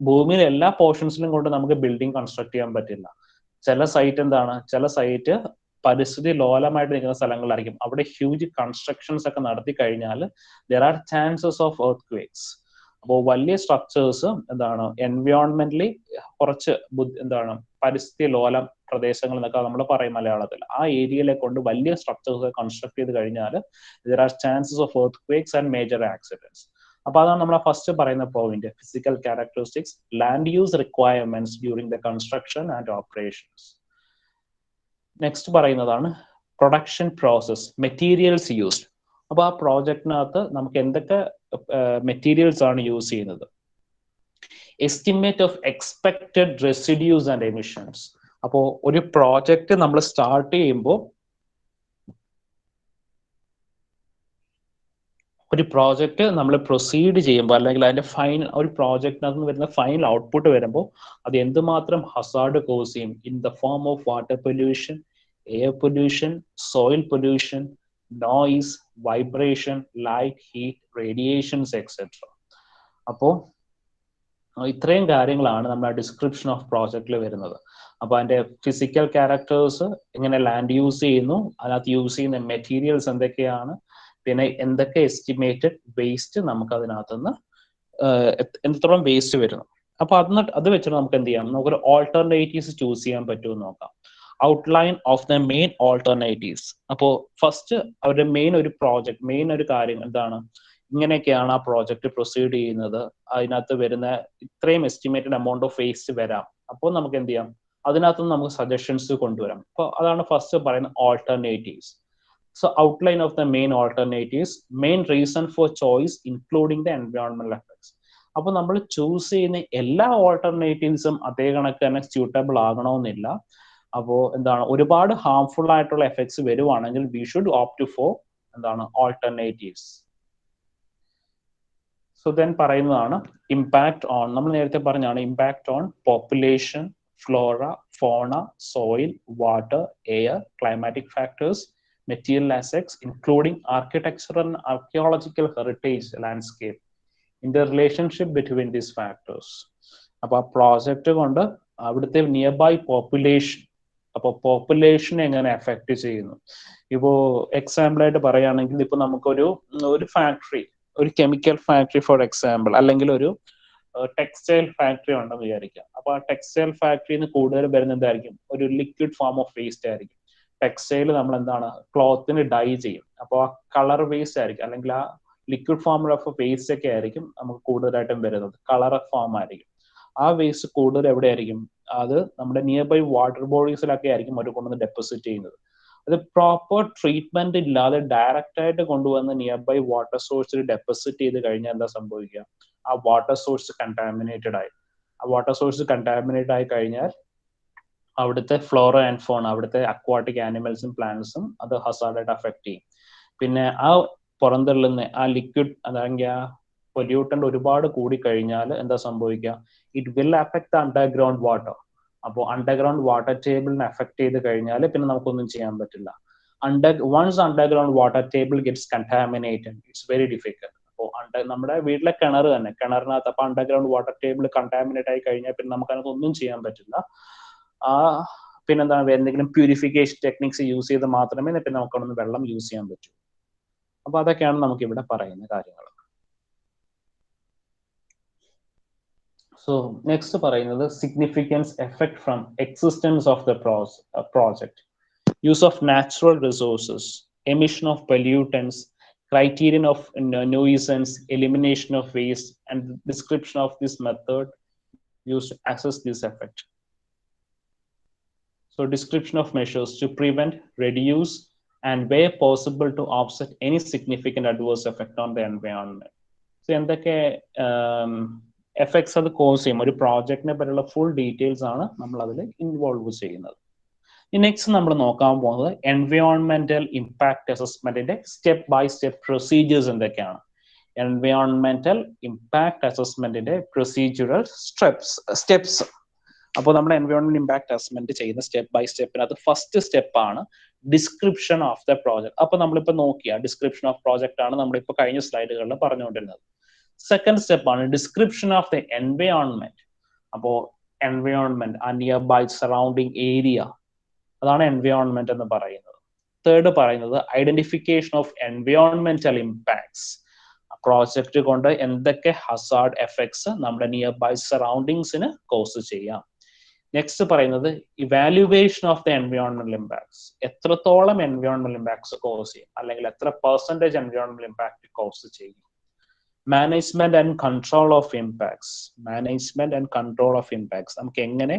ഭൂമിയിൽ എല്ലാ പോർഷൻസിലും കൊണ്ട് നമുക്ക് ബിൽഡിംഗ് കൺസ്ട്രക്ട് ചെയ്യാൻ പറ്റില്ല. ചില സൈറ്റ് പരിസ്ഥിതി ലോലമായിട്ട് നിൽക്കുന്ന സ്ഥലങ്ങളിലായിരിക്കും. അവിടെ ഹ്യൂജ് കൺസ്ട്രക്ഷൻസ് ഒക്കെ നടത്തി കഴിഞ്ഞാൽ there are chances of earth quakes. അപ്പോൾ വലിയ സ്ട്രക്ചേഴ്സ് എൻവയോൺമെന്റലി കുറച്ച് പരിസ്ഥിതി ലോല പ്രദേശങ്ങൾ എന്നൊക്കെ നമ്മൾ പറയും മലയാളത്തിൽ. ആ ഏരിയയിലെ കൊണ്ട് വലിയ സ്ട്രക്ചേഴ്സ് കൺസ്ട്രക്ട് ചെയ്ത് കഴിഞ്ഞാൽ there are chances of earth quakes and major accidents. അപ്പൊ അതാണ് നമ്മൾ ഫസ്റ്റ് പറയുന്ന point, physical characteristics, land use requirements during the construction and operations. Next പറയുന്നതാണ് പ്രൊഡക്ഷൻ പ്രോസസ്, മെറ്റീരിയൽസ് യൂസ്ഡ്. അപ്പൊ ആ പ്രോജക്റ്റിനകത്ത് നമുക്ക് എന്തൊക്കെ മെറ്റീരിയൽസ് ആണ് യൂസ് ചെയ്യുന്നത്? Estimate of expected residues and emissions. അപ്പോൾ ഒരു പ്രോജക്റ്റ് നമ്മൾ സ്റ്റാർട്ട് ചെയ്യുമ്പോൾ ഒരു പ്രോജക്റ്റ് നമ്മൾ പ്രൊസീഡ് ചെയ്യുമ്പോൾ അല്ലെങ്കിൽ അതിന്റെ ഒരു പ്രോജക്റ്റിനകത്ത് നിന്ന് വരുന്ന ഫൈനൽ ഔട്ട്പുട്ട് വരുമ്പോൾ അത് എന്തുമാത്രം ഹസാർഡ് കോസ് ചെയ്യും in the form of water pollution, air pollution, soil pollution, noise, vibration, light, heat, radiations etcetera. അപ്പോൾ ഇത്രയും കാര്യങ്ങളാണ് നമ്മുടെ ഡിസ്ക്രിപ്ഷൻ ഓഫ് പ്രോജക്റ്റിൽ വരുന്നത്. അപ്പൊ അതിന്റെ ഫിസിക്കൽ ക്യാരക്ടേഴ്സ്, എങ്ങനെ ലാൻഡ് യൂസ് ചെയ്യുന്നു, അതിനകത്ത് യൂസ് ചെയ്യുന്ന മെറ്റീരിയൽസ് എന്തൊക്കെയാണ്, പിന്നെ എന്തൊക്കെ എസ്റ്റിമേറ്റഡ് വേസ്റ്റ് നമുക്ക് അതിനകത്തുനിന്ന് എത്രത്തോളം വേസ്റ്റ് വരുന്നു. അപ്പൊ അത് വെച്ചിട്ട് നമുക്ക് എന്ത് ചെയ്യാം? നമുക്കൊരു ഓൾട്ടർനേറ്റീവ്സ് ചൂസ് ചെയ്യാൻ പറ്റുമെന്ന് നോക്കാം. Outline of the main alternatives. അപ്പോൾ ഫസ്റ്റ് അവരുടെ മെയിൻ ഒരു കാര്യം എന്താണ്? ഇങ്ങനെയൊക്കെയാണ് ആ പ്രോജക്റ്റ് പ്രൊസീഡ് ചെയ്യുന്നത്, അതിനകത്ത് വരുന്ന ഇത്രയും എസ്റ്റിമേറ്റഡ് എമൗണ്ട് ഓഫ് വേസ്റ്റ് വരാം. അപ്പോൾ നമുക്ക് എന്ത് ചെയ്യാം? അതിനകത്തുനിന്ന് നമുക്ക് സജഷൻസ് കൊണ്ടുവരാം. അപ്പോൾ അതാണ് ഫസ്റ്റ് പറയുന്ന alternatives. So outline of the main alternatives, main reason for choice including the environmental effects. അപ്പോൾ നമ്മൾ ചൂസ് ചെയ്യുന്ന എല്ലാ ഓൾട്ടർനേറ്റീവ്സും അതേ കണക്ക് തന്നെ സ്യൂട്ടബിൾ ആകണമെന്നില്ല. അപ്പോൾ ഒരുപാട് ഹാർംഫുൾ ആയിട്ടുള്ള എഫക്ട്സ് വരുവാണെങ്കിൽ we should opt for alternatives. So then പറയുന്നതാണ് ഇമ്പാക്ട് ഓൺ, നമ്മൾ നേരത്തെ പറഞ്ഞാണ് ഇമ്പാക്ട് ഓൺ പോപ്പുലേഷൻ, ഫ്ലോറ, ഫോണ, soil, water, air, climatic factors, material assets including architectural and archaeological heritage landscape, in the relationship between these factors. അപ്പോൾ ആ പ്രോജക്റ്റ് കൊണ്ട് അവിടുത്തെ നിയർ ബൈ പോപ്പുലേഷൻ, അപ്പോൾ പോപ്പുലേഷൻ എങ്ങനെ എഫക്ട് ചെയ്യുന്നു? ഇപ്പോ എക്സാമ്പിൾ ആയിട്ട് പറയുകയാണെങ്കിൽ ഇപ്പൊ നമുക്കൊരു ഫാക്ടറി, ഒരു കെമിക്കൽ ഫാക്ടറി ഫോർ എക്സാമ്പിൾ, അല്ലെങ്കിൽ ഒരു ടെക്സ്റ്റൈൽ ഫാക്ടറി ഉണ്ടെന്ന് വിചാരിക്കാം. അപ്പൊ ആ ടെക്സ്റ്റൈൽ ഫാക്ടറിന്ന് കൂടുതൽ വരുന്ന എന്തായിരിക്കും? ഒരു ലിക്വിഡ് ഫോം ഓഫ് വേസ്റ്റ് ആയിരിക്കും. ടെക്സ്റ്റൈൽ നമ്മൾ ക്ലോത്തിന് ഡൈ ചെയ്യും. അപ്പോൾ ആ കളർ വേസ്റ്റ് ആയിരിക്കും, അല്ലെങ്കിൽ ആ ലിക്വിഡ് ഫോമിൽ ഓഫ് വേസ്റ്റ് ഒക്കെ ആയിരിക്കും നമുക്ക് കൂടുതലായിട്ടും വരുന്നത്. കളർ ഫോം ആയിരിക്കും. ആ വേസ്റ്റ് കൂടുതൽ എവിടെയായിരിക്കും? അത് നമ്മുടെ നിയർ ബൈ വാട്ടർ ബോഡീസിലൊക്കെ ആയിരിക്കും അവർ കൊണ്ടുവന്ന് ഡെപ്പോസിറ്റ് ചെയ്യുന്നത്. അത് പ്രോപ്പർ ട്രീറ്റ്മെന്റ് ഇല്ലാതെ ഡയറക്റ്റ് ആയിട്ട് കൊണ്ടുവന്ന് നിയർ ബൈ വാട്ടർ സോഴ്സിൽ ഡെപ്പോസിറ്റ് ചെയ്ത് കഴിഞ്ഞാൽ എന്താ സംഭവിക്കുക? ആ വാട്ടർ സോഴ്സ് കണ്ടാമിനേറ്റഡ് ആയി. ആ വാട്ടർ സോഴ്സ് കണ്ടാമിനേറ്റ് ആയി കഴിഞ്ഞാൽ അവിടുത്തെ ഫ്ലോറ ആൻഡ് ഫോണ, അവിടുത്തെ അക്വാട്ടിക് ആനിമൽസും പ്ലാന്റ്സും അത് ഹസാർഡായിട്ട് അഫക്ട് ചെയ്യും. പിന്നെ ആ പുറന്തള്ളുന്ന ആ ലിക്വിഡ് അല്ലെങ്കിൽ ആ പൊല്യൂട്ടന്റ് ഒരുപാട് കൂടി കഴിഞ്ഞാൽ എന്താ സംഭവിക്കുക? It will affect the underground water. അപ്പോൾ അണ്ടർഗ്രൗണ്ട് വാട്ടർ ടേബിളിനെ അഫക്ട് ചെയ്ത് കഴിഞ്ഞാൽ പിന്നെ നമുക്കൊന്നും ചെയ്യാൻ പറ്റില്ല. Once underground water table gets contaminated, it's very difficult. അപ്പോൾ നമ്മുടെ വീട്ടിലെ കിണറിനകത്ത് അപ്പൊ അണ്ടർഗ്രൗണ്ട് വാട്ടർ ടേബിൾ കണ്ടാമിനേറ്റ് ആയി കഴിഞ്ഞാൽ പിന്നെ നമുക്ക് അതിനകത്ത് ഒന്നും ചെയ്യാൻ പറ്റില്ല. പിന്നെന്താണ്? എന്തെങ്കിലും പ്യൂരിഫിക്കേഷൻ ടെക്നിക്സ് യൂസ് ചെയ്ത് മാത്രമേ പിന്നെ നമുക്കൊന്ന് വെള്ളം യൂസ് ചെയ്യാൻ പറ്റൂ. അപ്പൊ അതൊക്കെയാണ് നമുക്ക് ഇവിടെ പറയുന്ന കാര്യങ്ങൾ. സോ നെക്സ്റ്റ് പറയുന്നത് significance effect from existence of the project, use of natural resources, emission of pollutants, criterion of nuisance, elimination of waste, and description of this method used to assess this effect. So description of measures to prevent, reduce, and where possible to offset any significant adverse effect on the environment. So എന്തൊക്കെ എഫക്ട്സ് അത് കോസ് ചെയ്യും, ഒരു പ്രോജക്റ്റിനെ പറ്റിയുള്ള ഫുൾ ഡീറ്റെയിൽസ് ആണ് നമ്മൾ അതിൽ ഇൻവോൾവ് ചെയ്യുന്നത്. നെക്സ്റ്റ് നമ്മൾ നോക്കാൻ പോകുന്നത് എൻവയോൺമെന്റൽ ഇമ്പാക്ട് അസസ്മെന്റിന്റെ സ്റ്റെപ്പ് ബൈ സ്റ്റെപ്പ് പ്രൊസീജിയേഴ്സ് എന്തൊക്കെയാണ്. എൻവയോൺമെന്റൽ ഇമ്പാക്ട് അസസ്മെന്റിന്റെ പ്രൊസീജിയറൽ സ്റ്റെപ്സ്. അപ്പോൾ നമ്മൾ എൻവയോൺമെന്റ് ഇമ്പാക്ട് അസസ്മെന്റ് ചെയ്യുന്ന സ്റ്റെപ്പ് ബൈ സ്റ്റെപ്പിനകത്ത് ഫസ്റ്റ് സ്റ്റെപ്പ് ആണ് ഡിസ്ക്രിപ്ഷൻ ഓഫ് ദ പ്രോജക്ട്. അപ്പൊ നമ്മളിപ്പോ നോക്കിയ ഡിസ്ക്രിപ്ഷൻ ഓഫ് പ്രോജക്റ്റ് ആണ് നമ്മളിപ്പോ കഴിഞ്ഞ സ്ലൈഡുകളിൽ പറഞ്ഞുകൊണ്ടിരുന്നത്. സെക്കൻഡ് സ്റ്റെപ്പ് ആണ് ഡിസ്ക്രിപ്ഷൻ ഓഫ് ദ എൻവയോൺമെന്റ്. അപ്പോ എൻവയോൺമെന്റ് ആ നിയർ ബൈ സറൗണ്ടിങ് ഏരിയ, അതാണ് എൻവയോൺമെന്റ് എന്ന് പറയുന്നത്. തേർഡ് പറയുന്നത് ഐഡന്റിഫിക്കേഷൻ ഓഫ് എൻവയോൺമെന്റൽ ഇമ്പാക്ട്സ്. പ്രോജക്റ്റ് കൊണ്ട് എന്തൊക്കെ ഹസാർഡ് എഫക്ട്സ് നമ്മുടെ നിയർ ബൈ സറൗണ്ടിങ്സിന് കോസ് ചെയ്യാം. നെക്സ്റ്റ് പറയുന്നത് ഇവാലുവേഷൻ ഓഫ് ദ എൻവയോൺമെന്റൽ ഇമ്പാക്ട്സ്. എത്രത്തോളം എൻവയോൺമെന്റൽ ഇമ്പാക്ട്സ് കോസ് ചെയ്യും, അല്ലെങ്കിൽ എത്ര പെർസെന്റേജ് എൻവയോൺമെന്റൽ ഇമ്പാക്ട് കോസ് ചെയ്യും. Management and control of impacts. Management and control of impacts, നമുക്ക് എങ്ങനെ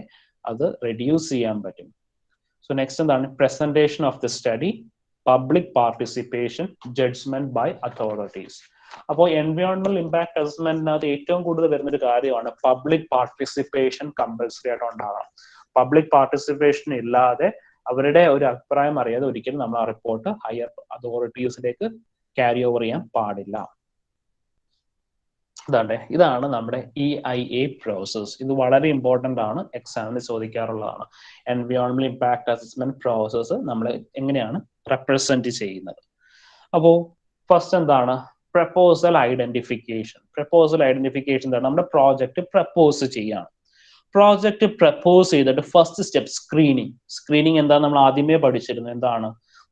അത് റെഡ്യൂസ് ചെയ്യാൻ പറ്റും. സോ നെക്സ്റ്റ് എന്താണ് presentation of the study, public participation, judgment by authorities. അപ്പോൾ എൻവയോൺമെന്റൽ ഇമ്പാക്ട് അസസ്മെന്റിനകത്ത് ഏറ്റവും കൂടുതൽ വരുന്നൊരു കാര്യമാണ് പബ്ലിക് പാർട്ടിസിപ്പേഷൻ കമ്പൽസറി ആയിട്ട് ഉണ്ടാകണം. പബ്ലിക് പാർട്ടിസിപ്പേഷൻ ഇല്ലാതെ അവരുടെ ഒരു അഭിപ്രായം അറിയാതെ ഒരിക്കലും നമ്മൾ ആ റിപ്പോർട്ട് ഹയർ അതോറിറ്റീസിലേക്ക് ക്യാരി ഓവർ ചെയ്യാൻ പാടില്ല. ഇതാണ് നമ്മുടെ EIA പ്രോസസ്. ഇത് വളരെ ഇമ്പോർട്ടന്റ് ആണ്, എക്സാമിന് ചോദിക്കാറുള്ളതാണ്. എൻവയോൺമെന്റൽ ഇമ്പാക്ട് അസസ്മെന്റ് പ്രോസസ് നമ്മൾ എങ്ങനെയാണ് റെപ്രസെന്റ് ചെയ്യുന്നത്. അപ്പോ ഫസ്റ്റ് എന്താണ് പ്രപ്പോസൽ ഐഡന്റിഫിക്കേഷൻ. പ്രപ്പോസൽ ഐഡന്റിഫിക്കേഷൻ എന്താണ്, നമ്മുടെ പ്രോജക്റ്റ് പ്രപ്പോസ് ചെയ്യാണ്. പ്രോജക്റ്റ് പ്രപ്പോസ് ചെയ്തിട്ട് ഫസ്റ്റ് സ്റ്റെപ്പ് സ്ക്രീനിങ്. സ്ക്രീനിങ് എന്താണ് നമ്മൾ ആദ്യമേ പഠിച്ചിരുന്നത്. എന്താണ്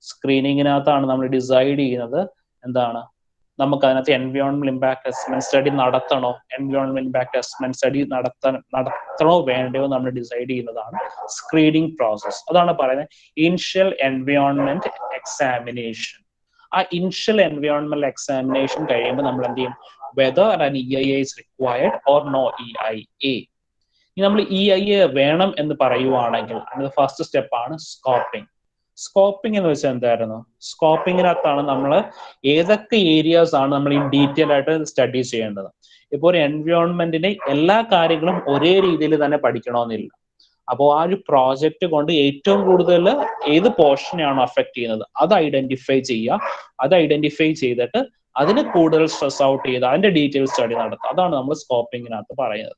സ്ക്രീനിങ്ങിനകത്താണ് നമ്മൾ ഡിസൈഡ് ചെയ്യുന്നത് എന്താണ് നമുക്ക് അതിനകത്ത് എൻവയോൺമെന്റൽ ഇമ്പാക്ട് അസസ്മെന്റ് സ്റ്റഡി നടത്തണോ, എൻവയോൺമെന്റൽ ഇമ്പാക്ട് അസസ്മെന്റ് സ്റ്റഡി നടത്തണോ വേണ്ടയോ നമ്മൾ ഡിസൈഡ് ചെയ്യുന്നതാണ് സ്ക്രീനിങ് പ്രോസസ്. അതാണ് പറയുന്നത് ഇനിഷ്യൽ എൻവയോൺമെന്റ് എക്സാമിനേഷൻ. ആ ഇനിഷ്യൽ എൻവയോൺമെന്റൽ എക്സാമിനേഷൻ കഴിയുമ്പോൾ നമ്മൾ എന്ത് ചെയ്യും, whether an EIA is required or no EIA. ഇനി നമ്മൾ EIA വേണം എന്ന് പറയുവാണെങ്കിൽ അതിന്റെ ഫസ്റ്റ് സ്റ്റെപ്പ് ആണ് സ്കോപ്പിംഗ്. സ്കോപ്പിംഗ് എന്ന് വെച്ചാൽ എന്തായിരുന്നു, സ്കോപ്പിങ്ങിനകത്താണ് നമ്മൾ ഏതൊക്കെ ഏരിയാസ് ആണ് നമ്മൾ ഇൻ ഡീറ്റെയിൽ ആയിട്ട് സ്റ്റഡി ചെയ്യേണ്ടത്. ഇപ്പോൾ ഒരു എൻവയോൺമെന്റിന്റെ എല്ലാ കാര്യങ്ങളും ഒരേ രീതിയിൽ തന്നെ പഠിക്കണമെന്നില്ല. അപ്പോൾ ആ ഒരു പ്രോജക്റ്റ് കൊണ്ട് ഏറ്റവും കൂടുതൽ ഏത് പോർഷനെയാണോ അഫക്ട് ചെയ്യുന്നത് അത് ഐഡന്റിഫൈ ചെയ്യുക. അത് ഐഡന്റിഫൈ ചെയ്തിട്ട് അതിന് കൂടുതൽ സ്ട്രെസ് ഔട്ട് ചെയ്ത് അതിന്റെ ഡീറ്റെയിൽ സ്റ്റഡി നടത്തുക. അതാണ് നമ്മൾ സ്കോപ്പിങ്ങിനകത്ത് പറയുന്നത്.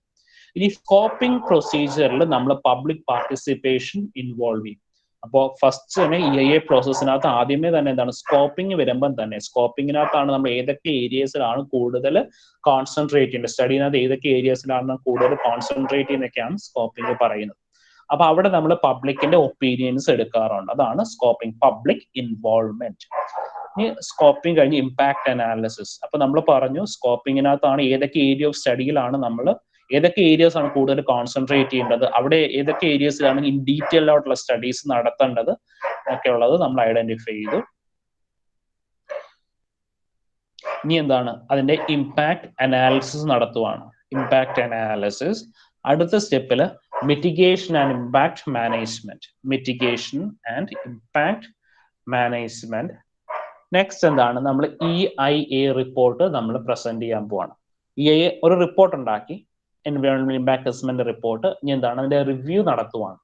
ഇനി സ്കോപ്പിംഗ് പ്രൊസീജിയറിൽ നമ്മൾ പബ്ലിക് പാർട്ടിസിപ്പേഷൻ ഇൻവോൾവ് ചെയ്യും. അപ്പോൾ ഫസ്റ്റ് തന്നെ EIA പ്രോസസ്സിനകത്ത് ആദ്യമേ തന്നെ എന്താണ് സ്കോപ്പിംഗ് വരുമ്പം തന്നെ സ്കോപ്പിങ്ങിനകത്താണ് നമ്മൾ ഏതൊക്കെ ഏരിയസിലാണ് കൂടുതൽ കോൺസെൻട്രേറ്റ് ചെയ്യേണ്ടത്, സ്റ്റഡിനകത്ത് ഏതൊക്കെ ഏരിയസിലാണ് കൂടുതൽ കോൺസെൻട്രേറ്റ് ചെയ്യുന്നതൊക്കെയാണ് സ്കോപ്പിംഗ് പറയുന്നത്. അപ്പൊ അവിടെ നമ്മൾ പബ്ലിക്കിന്റെ ഒപ്പീനിയൻസ് എടുക്കാറുണ്ട്. അതാണ് സ്കോപ്പിംഗ്, പബ്ലിക് ഇൻവോൾവ്മെന്റ്. ഇനി സ്കോപ്പിംഗ് കഴിഞ്ഞ് ഇമ്പാക്ട് അനാലിസിസ്. അപ്പൊ നമ്മൾ പറഞ്ഞു സ്കോപ്പിങ്ങിനകത്താണ് ഏതൊക്കെ ഏരിയ ഓഫ് സ്റ്റഡിയിലാണ് നമ്മൾ ഏതൊക്കെ ഏരിയസ് ആണ് കൂടുതൽ കോൺസെൻട്രേറ്റ് ചെയ്യേണ്ടത്, അവിടെ ഏതൊക്കെ ഏരിയസിലാണ് ഇൻ ഡീറ്റെയിൽ ആയിട്ടുള്ള സ്റ്റഡീസ് നടത്തേണ്ടത് ഒക്കെ ഉള്ളത് നമ്മൾ ഐഡന്റിഫൈ ചെയ്തു. ഇനി എന്താണ് അതിന്റെ ഇമ്പാക്ട് അനാലിസിസ് നടത്തുവാണ്. ഇമ്പാക്ട് അനാലിസിസ് അടുത്ത സ്റ്റെപ്പില് mitigation and impact management. Mitigation and impact management. Next എന്താണ് നമ്മൾ EIA റിപ്പോർട്ട് നമ്മൾ പ്രസന്റ് ചെയ്യാൻ പോവാണ്. EIA ഒരു റിപ്പോർട്ട് ഉണ്ടാക്കി, എൻവയോൺമെന്റ് ഇമ്പാക്ട് അസസ്മെന്റ് റിപ്പോർട്ട്. ഇനി എന്താണ് അതിന്റെ റിവ്യൂ നടത്തുവാണ്.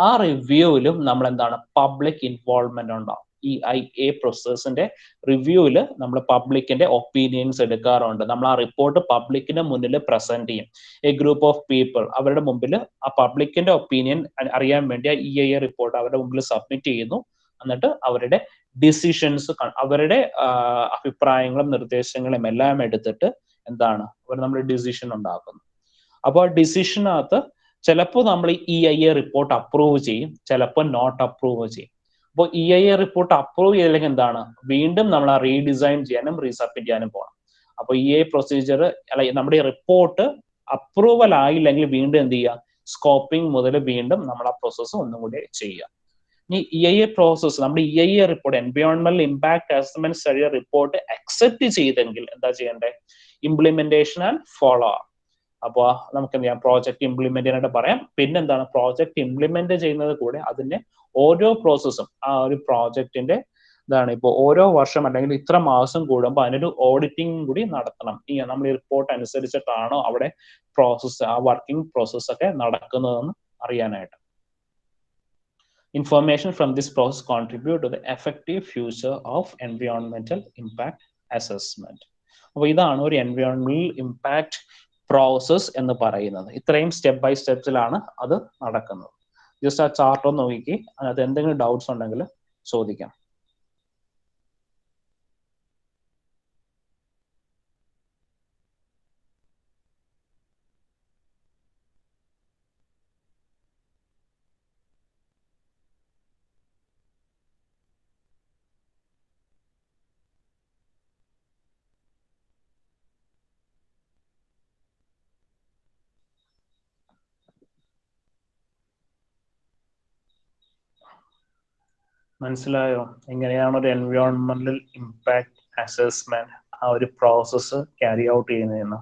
ആ റിവ്യൂവിലും നമ്മൾ എന്താണ് പബ്ലിക് ഇൻവോൾവ്മെന്റ് ഉണ്ടാവും. EIA പ്രോസസ്സിന്റെ റിവ്യൂവിൽ നമ്മൾ പബ്ലിക്കിന്റെ ഒപ്പീനിയൻസ് എടുക്കാറുണ്ട്. നമ്മൾ ആ റിപ്പോർട്ട് പബ്ലിക്കിന്റെ മുന്നിൽ പ്രസന്റ് ചെയ്യും. എ ഗ്രൂപ്പ് ഓഫ് പീപ്പിൾ അവരുടെ മുമ്പിൽ ആ പബ്ലിക്കിന്റെ ഒപ്പീനിയൻ അറിയാൻ വേണ്ടി ആ EIA റിപ്പോർട്ട് അവരുടെ മുമ്പിൽ സബ്മിറ്റ് ചെയ്യുന്നു. എന്നിട്ട് അവരുടെ ഡിസിഷൻസ്, അവരുടെ അഭിപ്രായങ്ങളും നിർദ്ദേശങ്ങളും എല്ലാം എടുത്തിട്ട് എന്താണ് അവർ നമ്മൾ ഡിസിഷൻ ഉണ്ടാക്കുന്നു. അപ്പോൾ ആ ഡിസിഷനകത്ത് ചിലപ്പോൾ നമ്മൾ EIA റിപ്പോർട്ട് അപ്രൂവ് ചെയ്യും, ചിലപ്പോൾ നോട്ട് അപ്രൂവ് ചെയ്യും. അപ്പോൾ EIA റിപ്പോർട്ട് അപ്രൂവ് ചെയ്തില്ലെങ്കിൽ എന്താണ് വീണ്ടും നമ്മൾ ആ റീഡിസൈൻ ചെയ്യാനും റീസബ്മിറ്റ് ചെയ്യാനും പോകണം. അപ്പോൾ EIA പ്രൊസീജിയർ അല്ല, നമ്മുടെ റിപ്പോർട്ട് അപ്രൂവൽ ആയില്ലെങ്കിൽ വീണ്ടും എന്ത് ചെയ്യുക, സ്കോപ്പിംഗ് മുതൽ വീണ്ടും നമ്മൾ ആ പ്രോസസ്സ് ഒന്നും കൂടി ചെയ്യുക. ഇനി EIA പ്രോസസ്സ് നമ്മുടെ EIA റിപ്പോർട്ട് എൻവയോൺമെന്റൽ impact assessment study report accept ചെയ്തെങ്കിൽ എന്താ ചെയ്യേണ്ടത്, ഇംപ്ലിമെന്റേഷൻ ആൻഡ് ഫോളോ അപ്പ്. അപ്പോൾ നമുക്ക് എന്ത് ചെയ്യാം, പ്രോജക്റ്റ് ഇംപ്ലിമെന്റ് ചെയ്യാനായിട്ട് പറയാം. പിന്നെ എന്താണ്, പ്രോജക്റ്റ് ഇംപ്ലിമെന്റ് ചെയ്യുന്നത് കൂടെ അതിന്റെ ഓരോ പ്രോസസ്സും ആ ഒരു പ്രോജക്റ്റിന്റെ ഇതാണ് ഇപ്പോൾ ഓരോ വർഷം അല്ലെങ്കിൽ ഇത്ര മാസം കൂടുമ്പോൾ അതിനൊരു ഓഡിറ്റിംഗ് കൂടി നടത്തണം. ഈ നമ്മൾ ഈ റിപ്പോർട്ട് അനുസരിച്ചിട്ടാണോ അവിടെ പ്രോസസ്സ്, ആ വർക്കിംഗ് പ്രോസസ്സ് ഒക്കെ നടക്കുന്നതെന്ന് അറിയാനായിട്ട്. Information from this process contribute to the effective future of environmental impact assessment. അപ്പോൾ ഇതാണ് ഒരു എൻവയോൺമെന്റൽ ഇമ്പാക്ട് പ്രോസസ് എന്ന് പറയുന്നത്. ഇത്രയും സ്റ്റെപ്പ് ബൈ സ്റ്റെപ്സിലാണ് അത് നടക്കുന്നത്. ജസ്റ്റ് ആ ചാർട്ട് ഒന്ന് നോക്കി, അതിനകത്ത് എന്തെങ്കിലും ഡൗട്ട്സ് ഉണ്ടെങ്കിൽ ചോദിക്കാം. മനസ്സിലായോ എങ്ങനെയാണ് ഒരു എൻവയോൺമെന്റൽ ഇമ്പാക്ട് അസസ്മെന്റ് ആ ഒരു പ്രോസസ്സ് ക്യാരി ഔട്ട് ചെയ്യുന്നതെന്ന്?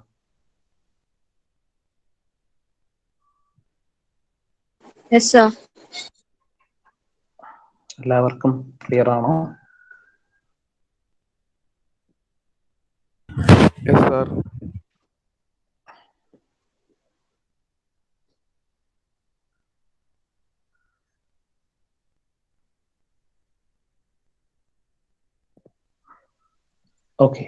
Yes, sir. എല്ലാവർക്കും ക്ലിയർ ആണോ? Yes, sir. ഓക്കെ,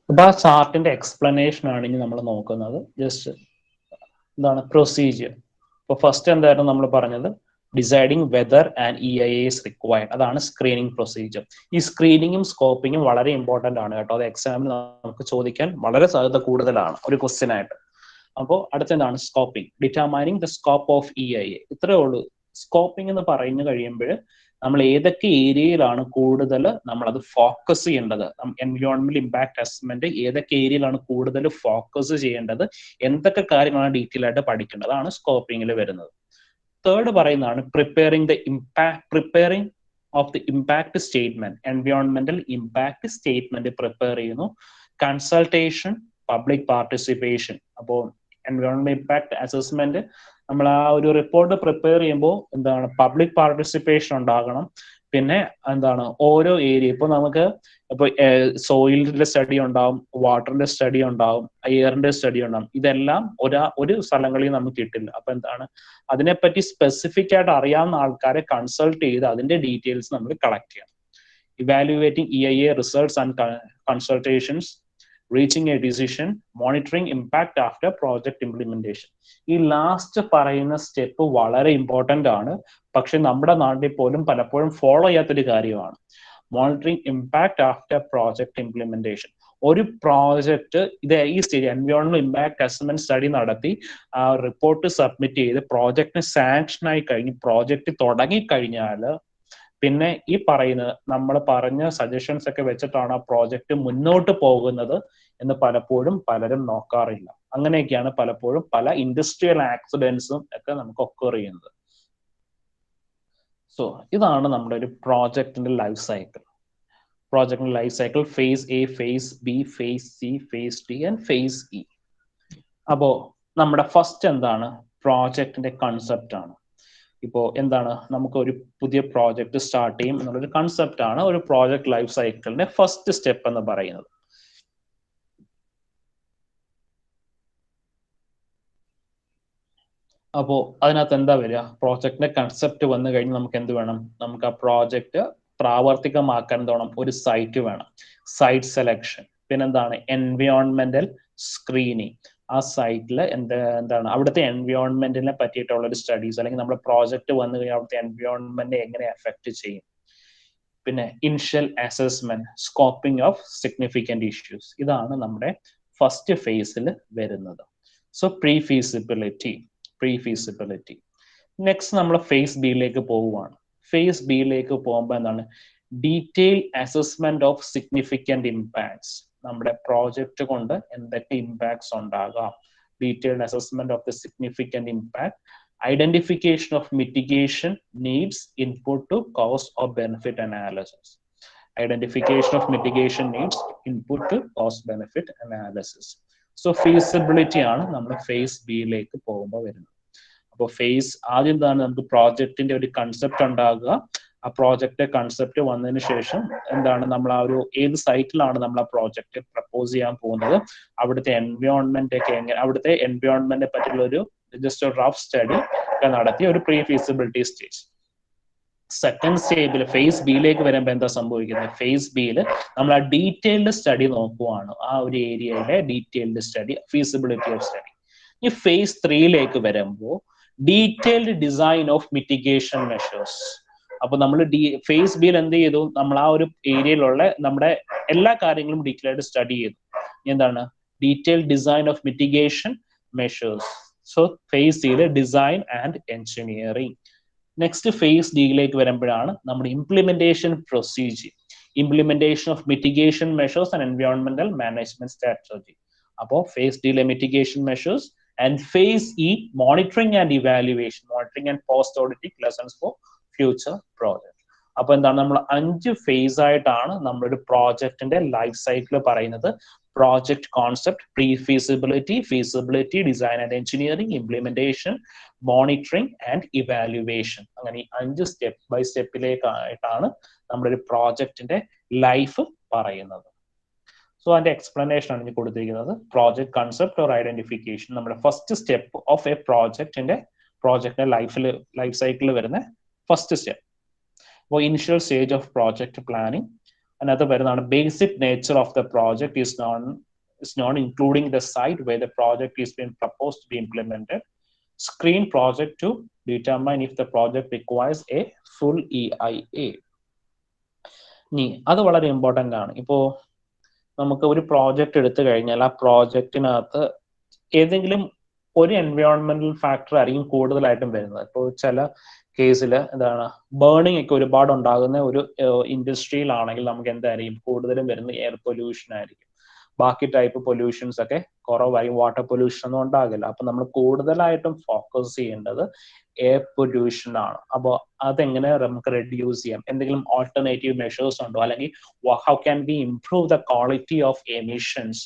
അപ്പൊ ആ ചാർട്ടിന്റെ എക്സ്പ്ലനേഷൻ ആണ് ഇനി നമ്മൾ നോക്കുന്നത്. ജസ്റ്റ് എന്താണ് പ്രൊസീജിയർ. ഇപ്പൊ ഫസ്റ്റ് എന്തായിരുന്നു നമ്മൾ പറഞ്ഞത്, deciding whether and EIA is required. അതാണ് സ്ക്രീനിങ് പ്രൊസീജിയർ. ഈ സ്ക്രീനിങ്ങും സ്കോപ്പിങ്ങും വളരെ ഇമ്പോർട്ടന്റ് ആണ് കേട്ടോ. അത് എക്സാമിന് നമുക്ക് ചോദിക്കാൻ വളരെ സാധ്യത കൂടുതലാണ് ഒരു ക്വസ്റ്റ്യൻ ആയിട്ട്. അപ്പോൾ അടുത്ത എന്താണ് scoping, determining the scope of EIA. ഇത്രേ ഉള്ളൂ. സ്കോപ്പിംഗ് എന്ന് പറഞ്ഞു കഴിയുമ്പോൾ നമ്മൾ ഏതൊക്കെ ഏരിയയിലാണ് കൂടുതൽ നമ്മളത് ഫോക്കസ് ചെയ്യേണ്ടത്, എൻവയോൺമെന്റൽ ഇമ്പാക്ട് അസസ്മെന്റ് ഏതൊക്കെ ഏരിയയിലാണ് കൂടുതൽ ഫോക്കസ് ചെയ്യേണ്ടത്, എന്തൊക്കെ കാര്യങ്ങളാണ് ഡീറ്റെയിൽ ആയിട്ട് പഠിക്കേണ്ടത്, അതാണ് സ്കോപ്പിംഗിൽ വരുന്നത്. തേർഡ് പറയുന്നതാണ് preparing of the impact statement. എൻവയോൺമെന്റൽ ഇമ്പാക്ട് സ്റ്റേറ്റ്മെന്റ് പ്രിപ്പയർ ചെയ്യുന്നു. Consultation, public participation. അപ്പോൾ എൻവയോൺമെന്റൽ ഇമ്പാക്ട് അസസ്മെന്റ് നമ്മൾ ആ ഒരു റിപ്പോർട്ട് പ്രിപ്പയർ ചെയ്യുമ്പോൾ എന്താണ് പബ്ലിക് പാർട്ടിസിപ്പേഷൻ ഉണ്ടാകണം. പിന്നെ എന്താണ് ഓരോ ഏരിയ, ഇപ്പൊ നമുക്ക് ഇപ്പൊ സോയിലിന്റെ സ്റ്റഡി ഉണ്ടാവും, വാട്ടറിന്റെ സ്റ്റഡി ഉണ്ടാവും, എയറിന്റെ സ്റ്റഡി ഉണ്ടാവും. ഇതെല്ലാം ഒരു സ്ഥലങ്ങളിൽ നമുക്ക് കിട്ടില്ല. അപ്പൊ എന്താണ് അതിനെപ്പറ്റി സ്പെസിഫിക് ആയിട്ട് അറിയാവുന്ന ആൾക്കാരെ കൺസൾട്ട് ചെയ്ത് അതിന്റെ ഡീറ്റെയിൽസ് നമ്മൾ കളക്ട് ചെയ്യണം. Evaluating EIA results and consultations, reaching a decision, monitoring impact after project implementation. ഈ ലാസ്റ്റ് പറയുന്ന സ്റ്റെപ്പ് വളരെ ഇമ്പോർട്ടന്റ് ആണ്. പക്ഷെ നമ്മുടെ നാട്ടിൽ പോലും പലപ്പോഴും ഫോളോ ചെയ്യാത്തൊരു കാര്യമാണ്. Monitoring impact after project implementation. ഒരു പ്രോജക്റ്റ് ഈ സ്റ്റേജ് എൻവയോൺമെന്റൽ ഇമ്പാക്ട് അസസ്മെന്റ് സ്റ്റഡി നടത്തി ആ റിപ്പോർട്ട് സബ്മിറ്റ് ചെയ്ത് പ്രോജക്റ്റിന് സാങ്ഷൻ ആയി കഴിഞ്ഞ് പ്രോജക്റ്റ് തുടങ്ങിക്കഴിഞ്ഞാൽ പിന്നെ ഈ പറയുന്നത് നമ്മൾ പറഞ്ഞ സജഷൻസ് ഒക്കെ വെച്ചിട്ടാണ് ആ പ്രോജക്റ്റ് മുന്നോട്ട് പോകുന്നത് എന്ന് പലപ്പോഴും പലരും നോക്കാറില്ല. അങ്ങനെയൊക്കെയാണ് പലപ്പോഴും പല ഇൻഡസ്ട്രിയൽ ആക്സിഡൻസും ഒക്കെ നമുക്ക് ഒക്കർ ചെയ്യുന്നത്. സോ ഇതാണ് നമ്മുടെ ഒരു പ്രോജക്റ്റിന്റെ ലൈഫ് സൈക്കിൾ. പ്രോജക്റ്റിന്റെ life cycle phase A, phase B, phase C, phase D and phase E. അപ്പോ നമ്മുടെ ഫസ്റ്റ് എന്താണ്, പ്രോജക്റ്റിന്റെ കൺസെപ്റ്റ് ആണ്. ഇപ്പോൾ എന്താണ്, നമുക്ക് ഒരു പുതിയ പ്രോജക്റ്റ് സ്റ്റാർട്ട് ചെയ്യും എന്നുള്ളൊരു കൺസെപ്റ്റ് ആണ് ഒരു പ്രോജക്റ്റ് ലൈഫ് സൈക്കിളിന്റെ ഫസ്റ്റ് സ്റ്റെപ്പ് എന്ന് പറയുന്നത്. അപ്പോ അതിനകത്ത് എന്താ വരിക, പ്രോജക്റ്റിന്റെ കൺസെപ്റ്റ് വന്നു കഴിഞ്ഞ് നമുക്ക് എന്ത് വേണം, നമുക്ക് ആ പ്രോജക്റ്റ് പ്രാവർത്തികമാക്കാൻ തോണം ഒരു സൈറ്റ് വേണം, സൈറ്റ് സെലക്ഷൻ. പിന്നെന്താണ് എൻവയോൺമെന്റൽ സ്ക്രീനിങ്. ആ സൈറ്റിൽ എന്താണ് അവിടുത്തെ എൻവയോൺമെന്റിനെ പറ്റിയിട്ടുള്ള ഒരു സ്റ്റഡീസ്, അല്ലെങ്കിൽ നമ്മുടെ പ്രോജക്റ്റ് വന്നു കഴിഞ്ഞാൽ അവിടുത്തെ എൻവയോൺമെന്റിനെ എങ്ങനെ എഫക്ട് ചെയ്യും. പിന്നെ initial assessment, scoping of significant issues. ഇതാണ് നമ്മുടെ ഫസ്റ്റ് ഫേസിൽ വരുന്നത്. So pre feasibility. നെക്സ്റ്റ് നമ്മൾ ഫേസ് ബിയിലേക്ക് പോവുകയാണ്. ഫേസ് ബിയിലേക്ക് പോകുമ്പോൾ എന്താണ്, detail assessment of significant impacts. നമ്മുടെ പ്രോജക്റ്റ് കൊണ്ട് എന്തൊക്കെ ഇമ്പാക്ട്സ് ഉണ്ടാകാം, detailed assessment of the significant impact, identification of mitigation needs, input to cost or benefit analysis. Identification of mitigation needs, input to cost benefit analysis. So feasibility ആണ് നമ്മൾ ഫേസ് ബിയിലേക്ക് പോകുമ്പോൾ വരുന്നത്. അപ്പോൾ ഫേസ് ആദ്യം എന്താണ്, നമുക്ക് പ്രോജക്റ്റിന്റെ ഒരു കൺസെപ്റ്റ് ഉണ്ടാകുക. ആ പ്രോജക്റ്റ് കൺസെപ്റ്റ് വന്നതിന് ശേഷം എന്താണ്, നമ്മൾ ആ ഒരു ഏത് സൈറ്റിലാണ് നമ്മൾ ആ പ്രോജക്റ്റ് പ്രപ്പോസ് ചെയ്യാൻ പോകുന്നത്, അവിടുത്തെ എൻവയോൺമെന്റ് ഒക്കെ എങ്ങനെ, അവിടുത്തെ എൻവയോൺമെന്റിനെ പറ്റിയുള്ള ഒരു ജസ്റ്റ് ഒരു റഫ് സ്റ്റഡി ഒക്കെ നടത്തി ഒരു പ്രീ ഫീസിബിലിറ്റി സ്റ്റേജ്. സെക്കൻഡ് സ്റ്റേജിൽ ഫേസ് ബിയിലേക്ക് വരുമ്പോൾ എന്താ സംഭവിക്കുന്നത്, ഫേസ് ബിയിൽ നമ്മൾ ആ ഡീറ്റെയിൽഡ് സ്റ്റഡി നോക്കുവാണ്, ആ ഒരു ഏരിയയിലെ detailed study, feasibility of study. ഈ ഫേസ് 3ലേക്ക് വരുമ്പോൾ detailed design of mitigation measures. അപ്പൊ നമ്മൾ ഫേസ് ബിയിൽ എന്ത് ചെയ്തു, നമ്മൾ ആ ഒരു ഏരിയയിലുള്ള നമ്മുടെ എല്ലാ കാര്യങ്ങളും ഡീറ്റെയിൽ ആയിട്ട് സ്റ്റഡി ചെയ്തു. എന്താണ്, detailed design of mitigation measures. So phase സിയിലെ design and engineering. Next phase ഡിയിലേക്ക് വരുമ്പോഴാണ് നമ്മുടെ implementation procedure, implementation of mitigation measures and എൻവയോൺമെന്റൽ മാനേജ്മെന്റ് സ്ട്രാറ്റജി. അപ്പോൾ ഫേസ് ഡിയിലെ mitigation measures, and phase E monitoring and evaluation, monitoring and post auditing lessons for future project. അപ്പൊ എന്താണ്, നമ്മൾ 5 ഫേസ് ആയിട്ടാണ് നമ്മളൊരു പ്രോജക്റ്റിന്റെ ലൈഫ് സൈക്കിൾ പറയുന്നത്. Project concept, pre feasibility, feasibility, design and engineering, implementation, monitoring and evaluation. അങ്ങനെ ഈ 5 സ്റ്റെപ്പ് ബൈ സ്റ്റെപ്പിലേക്കായിട്ടാണ് നമ്മളൊരു പ്രോജക്റ്റിന്റെ ലൈഫ് പറയുന്നത്. സോ അതിന്റെ എക്സ്പ്ലനേഷൻ ആണ് ഇനി കൊടുത്തിരിക്കുന്നത്. പ്രോജക്ട് കൺസെപ്റ്റ് ഓർ ഐഡന്റിഫിക്കേഷൻ, നമ്മുടെ ഫസ്റ്റ് സ്റ്റെപ്പ് ഓഫ് എ പ്രോജക്റ്റിന്റെ ലൈഫ് സൈക്കിളിൽ വരുന്ന ഫസ്റ്റ് സ്റ്റെപ്പ്. അപ്പോൾ initial stage of project planning. അതിനകത്ത് വരുന്നതാണ് basic nature of the project is known including the site where the project is being proposed to be implemented. Screen project to determine if the project requires a full EIA. അത് വളരെ ഇമ്പോർട്ടൻ്റ് ആണ്. ഇപ്പോൾ നമുക്ക് ഒരു പ്രോജക്റ്റ് എടുത്തു കഴിഞ്ഞാൽ ആ പ്രോജക്റ്റിനകത്ത് ഏതെങ്കിലും ഒരു എൻവയോൺമെന്റൽ ഫാക്ടർ ആയിരിക്കും കൂടുതലായിട്ടും വരുന്നത്. ഇപ്പോൾ ചില കേസിൽ എന്താണ്, ബേണിംഗ് ഒക്കെ ഒരുപാട് ഉണ്ടാകുന്ന ഒരു ഇൻഡസ്ട്രിയിലാണെങ്കിൽ നമുക്ക് എന്തായിരിക്കും കൂടുതലും വരുന്ന എയർ പൊല്യൂഷൻ ആയിരിക്കും. ബാക്കി ടൈപ്പ് പൊല്യൂഷൻസ് ഒക്കെ കുറവായിരിക്കും, വാട്ടർ പൊല്യൂഷൻ ഒന്നും ഉണ്ടാകില്ല. അപ്പൊ നമ്മൾ കൂടുതലായിട്ടും ഫോക്കസ് ചെയ്യേണ്ടത് എയർ പൊല്യൂഷൻ ആണ്. അപ്പോൾ അതെങ്ങനെ നമുക്ക് റെഡ്യൂസ് ചെയ്യാം, എന്തെങ്കിലും ഓൾട്ടർനേറ്റീവ് മെഷേഴ്സ് ഉണ്ടോ, അല്ലെങ്കിൽ how can be improve the quality of emissions,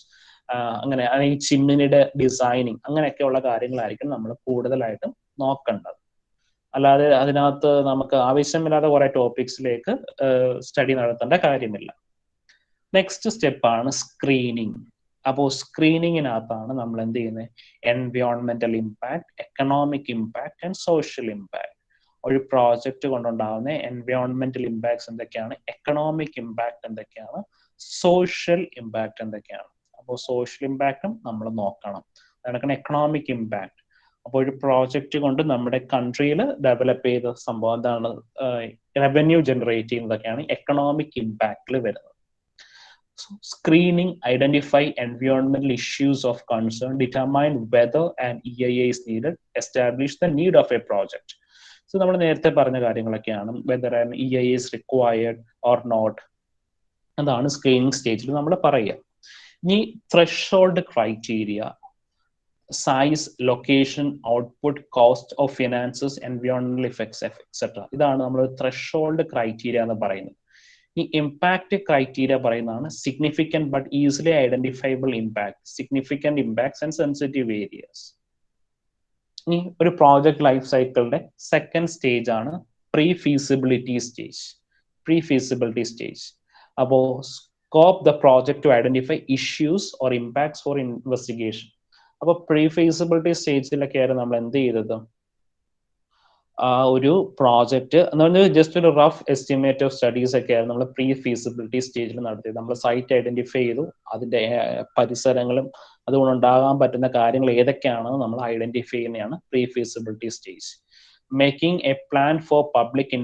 അങ്ങനെ അല്ലെങ്കിൽ ചിമ്മിനിയുടെ ഡിസൈനിങ്, അങ്ങനെയൊക്കെയുള്ള കാര്യങ്ങളായിരിക്കും നമ്മൾ കൂടുതലായിട്ടും നോക്കേണ്ടത്. അല്ലാതെ അതിനകത്ത് നമുക്ക് ആവശ്യമില്ലാതെ കുറെ ടോപ്പിക്സിലേക്ക് സ്റ്റഡി നടത്തേണ്ട കാര്യമില്ല. നെക്സ്റ്റ് സ്റ്റെപ്പാണ് സ്ക്രീനിങ്. അപ്പോൾ സ്ക്രീനിങ്ങിനകത്താണ് നമ്മൾ എന്ത് ചെയ്യുന്നത്, എൻവയോൺമെന്റൽ impact, economic impact and social impact. ഒരു പ്രോജക്റ്റ് കൊണ്ടുണ്ടാകുന്ന എൻവയോൺമെന്റൽ ഇമ്പാക്ട്സ് എന്തൊക്കെയാണ്, എക്കണോമിക് ഇമ്പാക്ട് എന്തൊക്കെയാണ്, സോഷ്യൽ ഇമ്പാക്ട് എന്തൊക്കെയാണ്. അപ്പോൾ സോഷ്യൽ ഇമ്പാക്റ്റും നമ്മൾ നോക്കണം. അതാണ് എക്കണോമിക് ഇമ്പാക്ട്. അപ്പോൾ ഒരു പ്രോജക്റ്റ് കൊണ്ട് നമ്മുടെ കൺട്രിയിൽ ഡെവലപ്പ് ചെയ്ത സംഭവം എന്താണ്, റവന്യൂ ജനറേറ്റ് ചെയ്യുന്നതൊക്കെയാണ് എക്കണോമിക് ഇമ്പാക്റ്റിൽ വരുന്നത്. Screening, identify environmental issues of concern, determine whether an EIA is needed, establish the need of a project. So നമ്മൾ നേരത്തെ പറഞ്ഞ കാര്യങ്ങളൊക്കെയാണ്, whether an EIA is required or not, അതാണ് സ്ക്രീനിങ് സ്റ്റേജിൽ നമ്മൾ പറയുക. ഇനി threshold criteria, size, location, output, cost of finances, എൻവയോൺമെന്റൽ ഇഫക്ട്സ് എക്സെട്ര. ഇതാണ് നമ്മൾ ത്രെഷോൾഡ് ക്രൈറ്റീരിയ എന്ന് പറയുന്നത്. ഈ ഇമ്പാക്ട് ക്രൈറ്റീരിയ പറയുന്നതാണ് significant but easily identifiable impact, significant impacts and sensitive areas. ഇനി ഒരു പ്രോജക്ട് ലൈഫ് സൈക്കിളിന്റെ സെക്കൻഡ് സ്റ്റേജ് ആണ് pre feasibility stage. Pre feasibility stage അപ്പോൾ scope the project to identify issues or impacts for investigation. അപ്പോൾ പ്രീ ഫീസിബിലിറ്റി സ്റ്റേജിലൊക്കെയായിരുന്നു നമ്മൾ എന്ത് ചെയ്തത്, ഒരു പ്രോജക്റ്റ് എന്ന് പറഞ്ഞാൽ ജസ്റ്റ് ഒരു റഫ് എസ്റ്റിമേറ്റ് ഓഫ് സ്റ്റഡീസ് ഒക്കെ ആയിരുന്നു നമ്മൾ പ്രീ ഫീസിബിലിറ്റി സ്റ്റേജിൽ നടത്തിയത്. നമ്മൾ സൈറ്റ് ഐഡന്റിഫൈ ചെയ്തു, അതിന്റെ പരിസരങ്ങളും അതുകൊണ്ടുണ്ടാകാൻ പറ്റുന്ന കാര്യങ്ങൾ ഏതൊക്കെയാണെന്ന് നമ്മൾ ഐഡന്റിഫൈ ചെയ്യുന്നതാണ് pre feasibility stage. Making a plan for public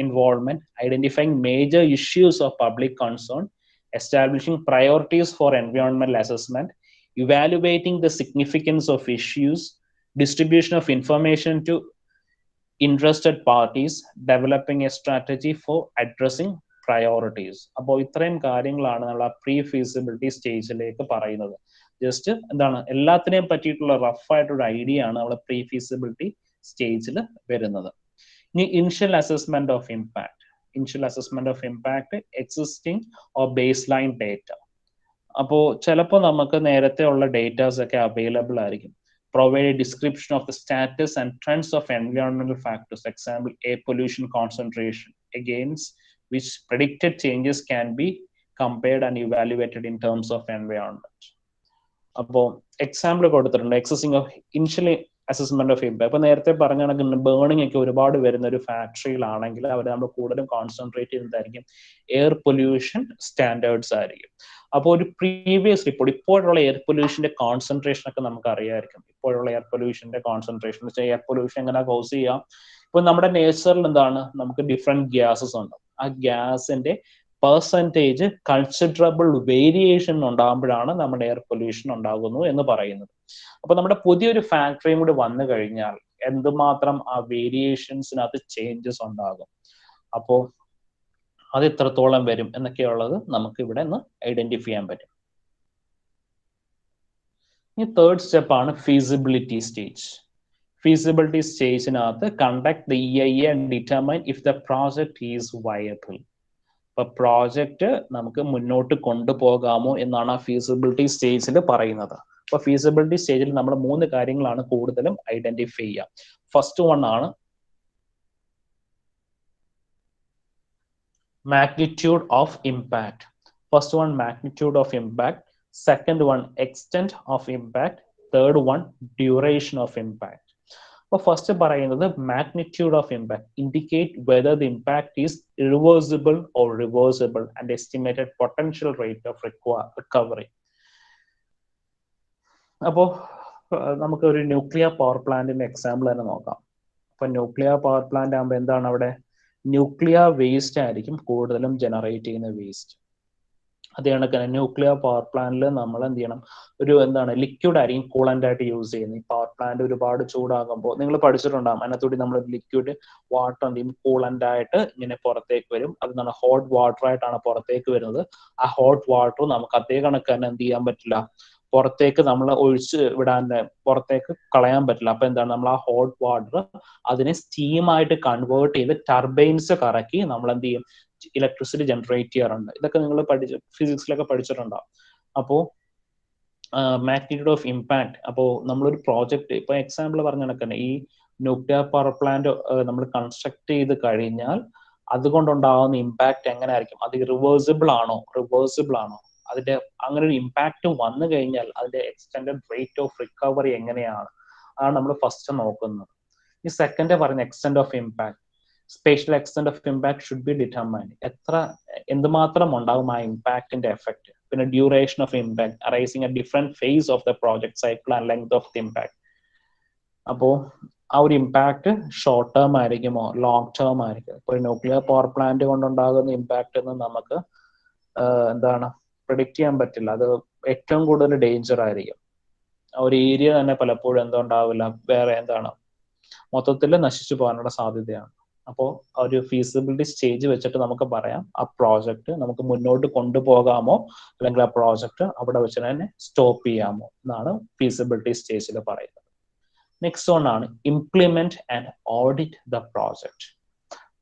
involvement, identifying major issues of public concern, establishing priorities for എൻവയോൺമെന്റൽ assessment, evaluating the significance of issues, distribution of information to interested parties, developing a strategy for addressing priorities. അപ്പോൾ ഇത്രയും കാര്യങ്ങളാണ് നമ്മൾ ആ പ്രീ ഫീസിബിലിറ്റി സ്റ്റേജിലേക്ക് പറയുന്നത്. ജസ്റ്റ് എന്താണ്, എല്ലാത്തിനെയും പറ്റിയിട്ടുള്ള റഫ് ആയിട്ടൊരു ഐഡിയ ആണ് നമ്മൾ പ്രീ ഫീസിബിലിറ്റി സ്റ്റേജിൽ വരുന്നത്. ഇനി initial assessment of impact. Initial assessment of impact, existing or base line data. അപ്പോൾ ചിലപ്പോൾ നമുക്ക് നേരത്തെ ഉള്ള ഡേറ്റാസ് ഒക്കെ അവൈലബിൾ ആയിരിക്കും. Provide a description of the status and trends of environmental factors, example air pollution concentration, against which predicted changes can be compared and evaluated in terms of environment. അപ്പോൾ എക്സാമ്പിൾ കൊടുത്തിട്ടുണ്ട് എക്സസിങ് of initially assessment of impact. ഇപ്പൊ നേരത്തെ പറഞ്ഞ കണക്ക് ബേണിംഗ് ഒക്കെ ഒരുപാട് വരുന്ന ഒരു ഫാക്ടറിയിലാണെങ്കിൽ അവർ നമ്മൾ കൂടുതലും കോൺസെൻട്രേറ്റ് ചെയ്യുന്നതായിരിക്കും എയർ പൊല്യൂഷൻ സ്റ്റാൻഡേർഡ്സ് ആയിരിക്കും. അപ്പോൾ ഒരു പ്രീവിയസ് റിപ്പോർട്ട് ഇപ്പോഴുള്ള എയർ പൊല്യൂഷന്റെ കോൺസെൻട്രേഷൻ ഒക്കെ നമുക്ക് അറിയാമായിരിക്കും. ഇപ്പോഴുള്ള എയർ പൊല്യൂഷന്റെ കോൺസെൻട്രേഷൻ എയർ പൊല്യൂഷൻ എങ്ങനെ കോസ് ചെയ്യാം. ഇപ്പൊ നമ്മുടെ നേച്ചറിൽ എന്താണ്, നമുക്ക് ഡിഫറെന്റ് ഗ്യാസസ് ഉണ്ട്. ആ ഗ്യാസിന്റെ പെർസെൻറ്റേജ് കൺസിഡറബിൾ വേരിയേഷൻ ഉണ്ടാകുമ്പോഴാണ് നമ്മുടെ എയർ പൊല്യൂഷൻ ഉണ്ടാകുന്നു എന്ന് പറയുന്നത്. അപ്പൊ നമ്മുടെ പുതിയൊരു ഫാക്ടറിയും കൂടി വന്നു കഴിഞ്ഞാൽ എന്തുമാത്രം ആ വേരിയേഷൻസിനകത്ത് ചേഞ്ചസ് ഉണ്ടാകും, അപ്പോൾ അത് എത്രത്തോളം വരും എന്നൊക്കെയുള്ളത് നമുക്ക് ഇവിടെ ഒന്ന് ഐഡന്റിഫൈ ചെയ്യാൻ പറ്റും. ഈ തേർഡ് സ്റ്റെപ്പാണ് ഫീസിബിലിറ്റി സ്റ്റേജ്. ഫീസിബിലിറ്റി സ്റ്റേജിനകത്ത് conduct the EIA and determine if the project is viable. ഇപ്പൊ പ്രോജക്റ്റ് നമുക്ക് മുന്നോട്ട് കൊണ്ടുപോകാമോ എന്നാണ് ആ ഫീസിബിലിറ്റി സ്റ്റേജിൽ പറയുന്നത്. അപ്പൊ ഫീസിബിലിറ്റി സ്റ്റേജിൽ നമ്മൾ 3 കാര്യങ്ങളാണ് കൂടുതലും ഐഡന്റിഫൈ ചെയ്യുക. ഫസ്റ്റ് വൺ ആണ് magnitude of impact. First one, magnitude of impact. Second one, extent of impact. Third one, duration of impact. അപ്പോൾ ഫസ്റ്റ് പറയുന്നത് magnitude of impact indicate whether the impact is irreversible or reversible and estimated potential rate of recovery. അപ്പോൾ നമുക്ക് ഒരു ന്യൂക്ലിയർ പവർ പ്ലാന്റിന്റെ എക്സാമ്പിൾ തന്നെ നോക്കാം. അപ്പൊ ന്യൂക്ലിയർ പവർ പ്ലാന്റ് ആകുമ്പോൾ എന്താണ്, അവിടെ ന്യൂക്ലിയർ വേസ്റ്റ് ആയിരിക്കും കൂടുതലും ജനറേറ്റ് ചെയ്യുന്ന വേസ്റ്റ്. അത് കണക്കാണ് ന്യൂക്ലിയർ പവർ പ്ലാന്റിൽ നമ്മൾ എന്ത് ചെയ്യണം, ഒരു എന്താണ് ലിക്വിഡ് ആയിരിക്കും കൂളന്റ് ആയിട്ട് യൂസ് ചെയ്യുന്നത്. ഈ പവർ പ്ലാന്റ് ഒരുപാട് ചൂടാകുമ്പോൾ നിങ്ങൾ പഠിച്ചിട്ടുണ്ടാകും, അതിനകത്തൂടി നമ്മൾ ലിക്വിഡ് വാട്ടർ എന്ത് ചെയ്യും, കൂളന്റ് ആയിട്ട് ഇങ്ങനെ പുറത്തേക്ക് വരും. അത് ഹോട്ട് വാട്ടർ ആയിട്ടാണ് പുറത്തേക്ക് വരുന്നത്. ആ ഹോട്ട് വാട്ടർ നമുക്ക് അതേ കണക്ക് തന്നെ എന്ത് ചെയ്യാൻ പറ്റില്ല, പുറത്തേക്ക് നമ്മൾ ഒഴിച്ച് വിടാൻ, പുറത്തേക്ക് കളയാൻ പറ്റില്ല. അപ്പൊ എന്താണ്, നമ്മൾ ആ ഹോട്ട് വാട്ടർ അതിനെ സ്റ്റീമായിട്ട് കൺവേർട്ട് ചെയ്ത് ടർബൈൻസ് കറക്കി നമ്മൾ എന്ത് ചെയ്യും, ഇലക്ട്രിസിറ്റി ജനറേറ്റ് ചെയ്യാറുണ്ട്. ഇതൊക്കെ നിങ്ങൾ ഫിസിക്സിലൊക്കെ പഠിച്ചിട്ടുണ്ടാവും. അപ്പോൾ മാഗ്നിറ്റ്യൂഡ് ഓഫ് ഇമ്പാക്ട്. അപ്പോൾ നമ്മളൊരു പ്രോജക്റ്റ്, ഇപ്പൊ എക്സാമ്പിൾ പറഞ്ഞ കണക്കന്നെ ഈ ന്യൂക്ലിയർ പവർ പ്ലാന്റ് നമ്മൾ കൺസ്ട്രക്ട് ചെയ്ത് കഴിഞ്ഞാൽ അതുകൊണ്ടുണ്ടാകുന്ന ഇമ്പാക്ട് എങ്ങനെ ആയിരിക്കും, അത് റിവേഴ്സിബിൾ ആണോ, അതിന്റെ അങ്ങനെ ഒരു ഇമ്പാക്ട് വന്നു കഴിഞ്ഞാൽ അതിന്റെ എക്സ്റ്റൻഡഡ് റേറ്റ് ഓഫ് റിക്കവറി എങ്ങനെയാണ്, അതാണ് നമ്മൾ ഫസ്റ്റ് നോക്കുന്നത്. ഈ സെക്കൻഡ് പറഞ്ഞ extent of impact, spatial extent of impact should be determined. എന്തുമാത്രം ഉണ്ടാകും ആ ഇമ്പാക്ടിന്റെ എഫക്ട്. പിന്നെ duration of impact arising at different phase of the project cycle and length of the impact. അപ്പോൾ ആ ഒരു ഇമ്പാക്ട് ഷോർട്ട് ടേം ആയിരിക്കുമോ ലോങ് ടേം ആയിരിക്കും. ഇപ്പോൾ ന്യൂക്ലിയർ പവർ പ്ലാന്റ് കൊണ്ടുണ്ടാകുന്ന ഇമ്പാക്ട് എന്ന് നമുക്ക് എന്താണ് പ്രിഡിക്റ്റ് ചെയ്യാൻ പറ്റില്ല. അത് ഏറ്റവും കൂടുതൽ ഡേഞ്ചർ ആയിരിക്കും. ഒരു ഏരിയ തന്നെ പലപ്പോഴും എന്തുണ്ടാവില്ല, വേറെ എന്താണ് മൊത്തത്തിൽ നശിച്ചു പോകാനുള്ള സാധ്യതയാണ്. അപ്പോൾ ഒരു ഫീസിബിലിറ്റി സ്റ്റേജ് വെച്ചിട്ട് നമുക്ക് പറയാം ആ പ്രോജക്റ്റ് നമുക്ക് മുന്നോട്ട് കൊണ്ടുപോകാമോ അല്ലെങ്കിൽ ആ പ്രോജക്റ്റ് അവിടെ വെച്ച് തന്നെ സ്റ്റോപ്പ് ചെയ്യാമോ എന്നാണ് ഫീസിബിലിറ്റി സ്റ്റേജിൽ പറയുന്നത്. നെക്സ്റ്റ് വൺ ആണ് implement and audit the project.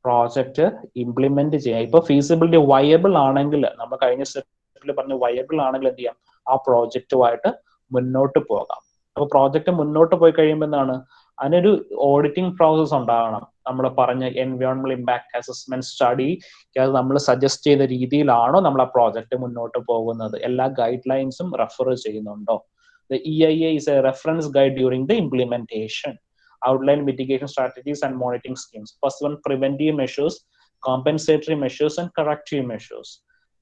Project implement ചെയ്യാം. ഇപ്പൊ ഫീസിബിലിറ്റി വയബിൾ ആണെങ്കിൽ, നമ്മൾ കഴിഞ്ഞ സ്റ്റെപ്പിൽ പറഞ്ഞ വയബിൾ ആണെങ്കിൽ എന്ത് ചെയ്യാം, ആ പ്രോജക്റ്റുമായിട്ട് മുന്നോട്ട് പോകാം. അപ്പൊ പ്രോജക്റ്റ് മുന്നോട്ട് പോയി കഴിയുമ്പോൾ എന്താണ്, അതിനൊരു ഓഡിറ്റിംഗ് പ്രോസസ് ഉണ്ടാകണം. നമ്മൾ പറഞ്ഞ എൻവയോൺമെന്റൽ ഇമ്പാക്ട് അസസ്മെന്റ് സ്റ്റഡി നമ്മൾ സജസ്റ്റ് ചെയ്ത രീതിയിലാണോ നമ്മൾ ആ പ്രോജക്റ്റ് മുന്നോട്ട് പോകുന്നത്, എല്ലാ ഗൈഡ് ലൈൻസും റെഫർ ചെയ്യുന്നുണ്ടോ. The EIA is a reference guide during the implementation. Outline mitigation strategies and monitoring schemes. First one, preventive measures, compensatory measures and corrective measures.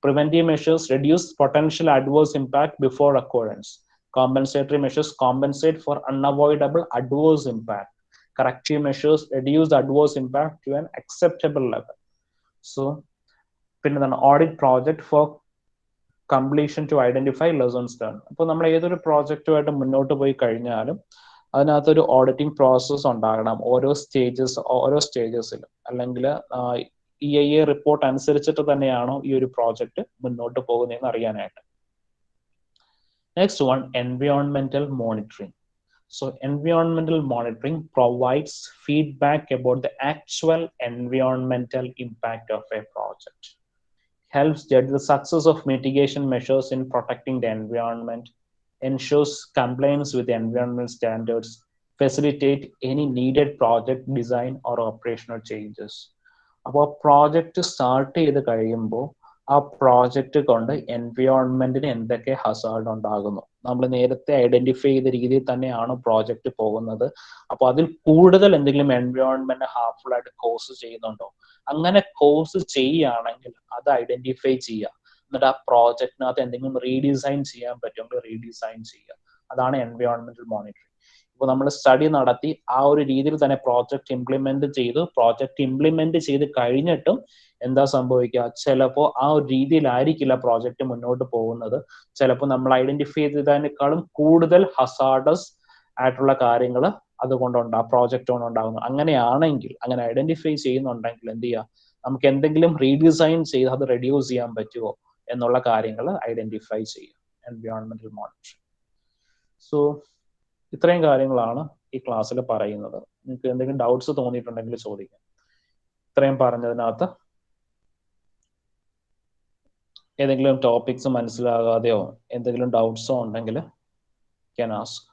Preventive measures reduce potential adverse impact before occurrence. Compensatory measures compensate for unavoidable adverse impact. Corrective measures reduce the adverse impact to an acceptable level. So, audit project for completion to identify lessons learn. അപ്പോൾ നമ്മൾ ഏതൊരു പ്രോജക്റ്റുമായിട്ട് മുന്നോട്ട് പോയി കഴിഞ്ഞാലും അതിനകത്തൊരു ഓഡിറ്റിംഗ് പ്രോസസ് ഉണ്ടാകണം ഓരോ സ്റ്റേജസിലും. അല്ലെങ്കിൽ EIA റിപ്പോർട്ട് അനുസരിച്ചിട്ട് തന്നെയാണോ ഈ ഒരു പ്രോജക്റ്റ് മുന്നോട്ട് പോകുന്നതെന്ന് അറിയാനായിട്ട്. നെക്സ്റ്റ് വൺ, എൻവയോൺമെന്റൽ monitoring. So environmental monitoring provides feedback about the actual environmental impact of a project. helps judge the success of mitigation measures in protecting the environment, ensures compliance with environmental standards, facilitate any needed project design or operational changes. അപ്പോൾ പ്രോജക്റ്റ് സ്റ്റാർട്ട് ചെയ്ത് കഴിയുമ്പോൾ ആ പ്രോജക്റ്റ് കൊണ്ട് എൻവയോൺമെന്റിന് എന്തൊക്കെ ഹസാർഡ് ഉണ്ടാകുന്നു നമ്മൾ നേരത്തെ ഐഡന്റിഫൈ ചെയ്ത രീതിയിൽ തന്നെയാണ് പ്രോജക്റ്റ് പോകുന്നത്. അപ്പോൾ അതിൽ കൂടുതൽ എന്തെങ്കിലും എൻവയോൺമെന്റ് ഹാർംഫുൾ ആയിട്ട് കോസ് ചെയ്യുന്നുണ്ടോ? അങ്ങനെ കോസ് ചെയ്യുകയാണെങ്കിൽ അത് ഐഡന്റിഫൈ ചെയ്യുക. എന്നിട്ട് ആ പ്രോജക്റ്റിനകത്ത് എന്തെങ്കിലും റീഡിസൈൻ ചെയ്യാൻ പറ്റുമെങ്കിൽ റീഡിസൈൻ ചെയ്യുക. അതാണ് എൻവയോൺമെന്റൽ മോണിറ്ററിംഗ്. ഇപ്പോൾ നമ്മൾ സ്റ്റഡി നടത്തി ആ ഒരു രീതിയിൽ തന്നെ പ്രോജക്റ്റ് ഇംപ്ലിമെന്റ് ചെയ്തു. പ്രോജക്റ്റ് ഇംപ്ലിമെന്റ് ചെയ്ത് കഴിഞ്ഞിട്ടും എന്താ സംഭവിക്കുക? ചിലപ്പോൾ ആ ഒരു രീതിയിലായിരിക്കില്ല പ്രോജക്റ്റ് മുന്നോട്ട് പോകുന്നത്. ചിലപ്പോൾ നമ്മൾ ഐഡന്റിഫൈ ചെയ്തതിനേക്കാളും കൂടുതൽ ഹസാർഡസ് ആയിട്ടുള്ള കാര്യങ്ങൾ അതുകൊണ്ടുണ്ട് ആ പ്രോജക്റ്റ് കൊണ്ടുണ്ടാകുന്നു. അങ്ങനെയാണെങ്കിൽ, അങ്ങനെ ഐഡന്റിഫൈ ചെയ്യുന്നുണ്ടെങ്കിൽ എന്ത് ചെയ്യുക? നമുക്ക് എന്തെങ്കിലും റീഡിസൈൻ ചെയ്ത് അത് റെഡ്യൂസ് ചെയ്യാൻ പറ്റുമോ എന്നുള്ള കാര്യങ്ങൾ ഐഡന്റിഫൈ ചെയ്യുക. എൻവയോൺമെന്റൽ മോണിറ്ററിംഗ്. സോ ഇത്രയും കാര്യങ്ങളാണ് ഈ ക്ലാസ്സിൽ പറയുന്നത്. നിങ്ങൾക്ക് എന്തെങ്കിലും ഡൗട്ട്സ് തോന്നിയിട്ടുണ്ടെങ്കിൽ ചോദിക്കാം. ഇത്രയും പറഞ്ഞതിനകത്ത് ഏതെങ്കിലും ടോപ്പിക്സ് മനസ്സിലാകാതെയോ എന്തെങ്കിലും ഡൗട്ട്സോ ഉണ്ടെങ്കിൽ ക്യാൻ ആസ്ക്.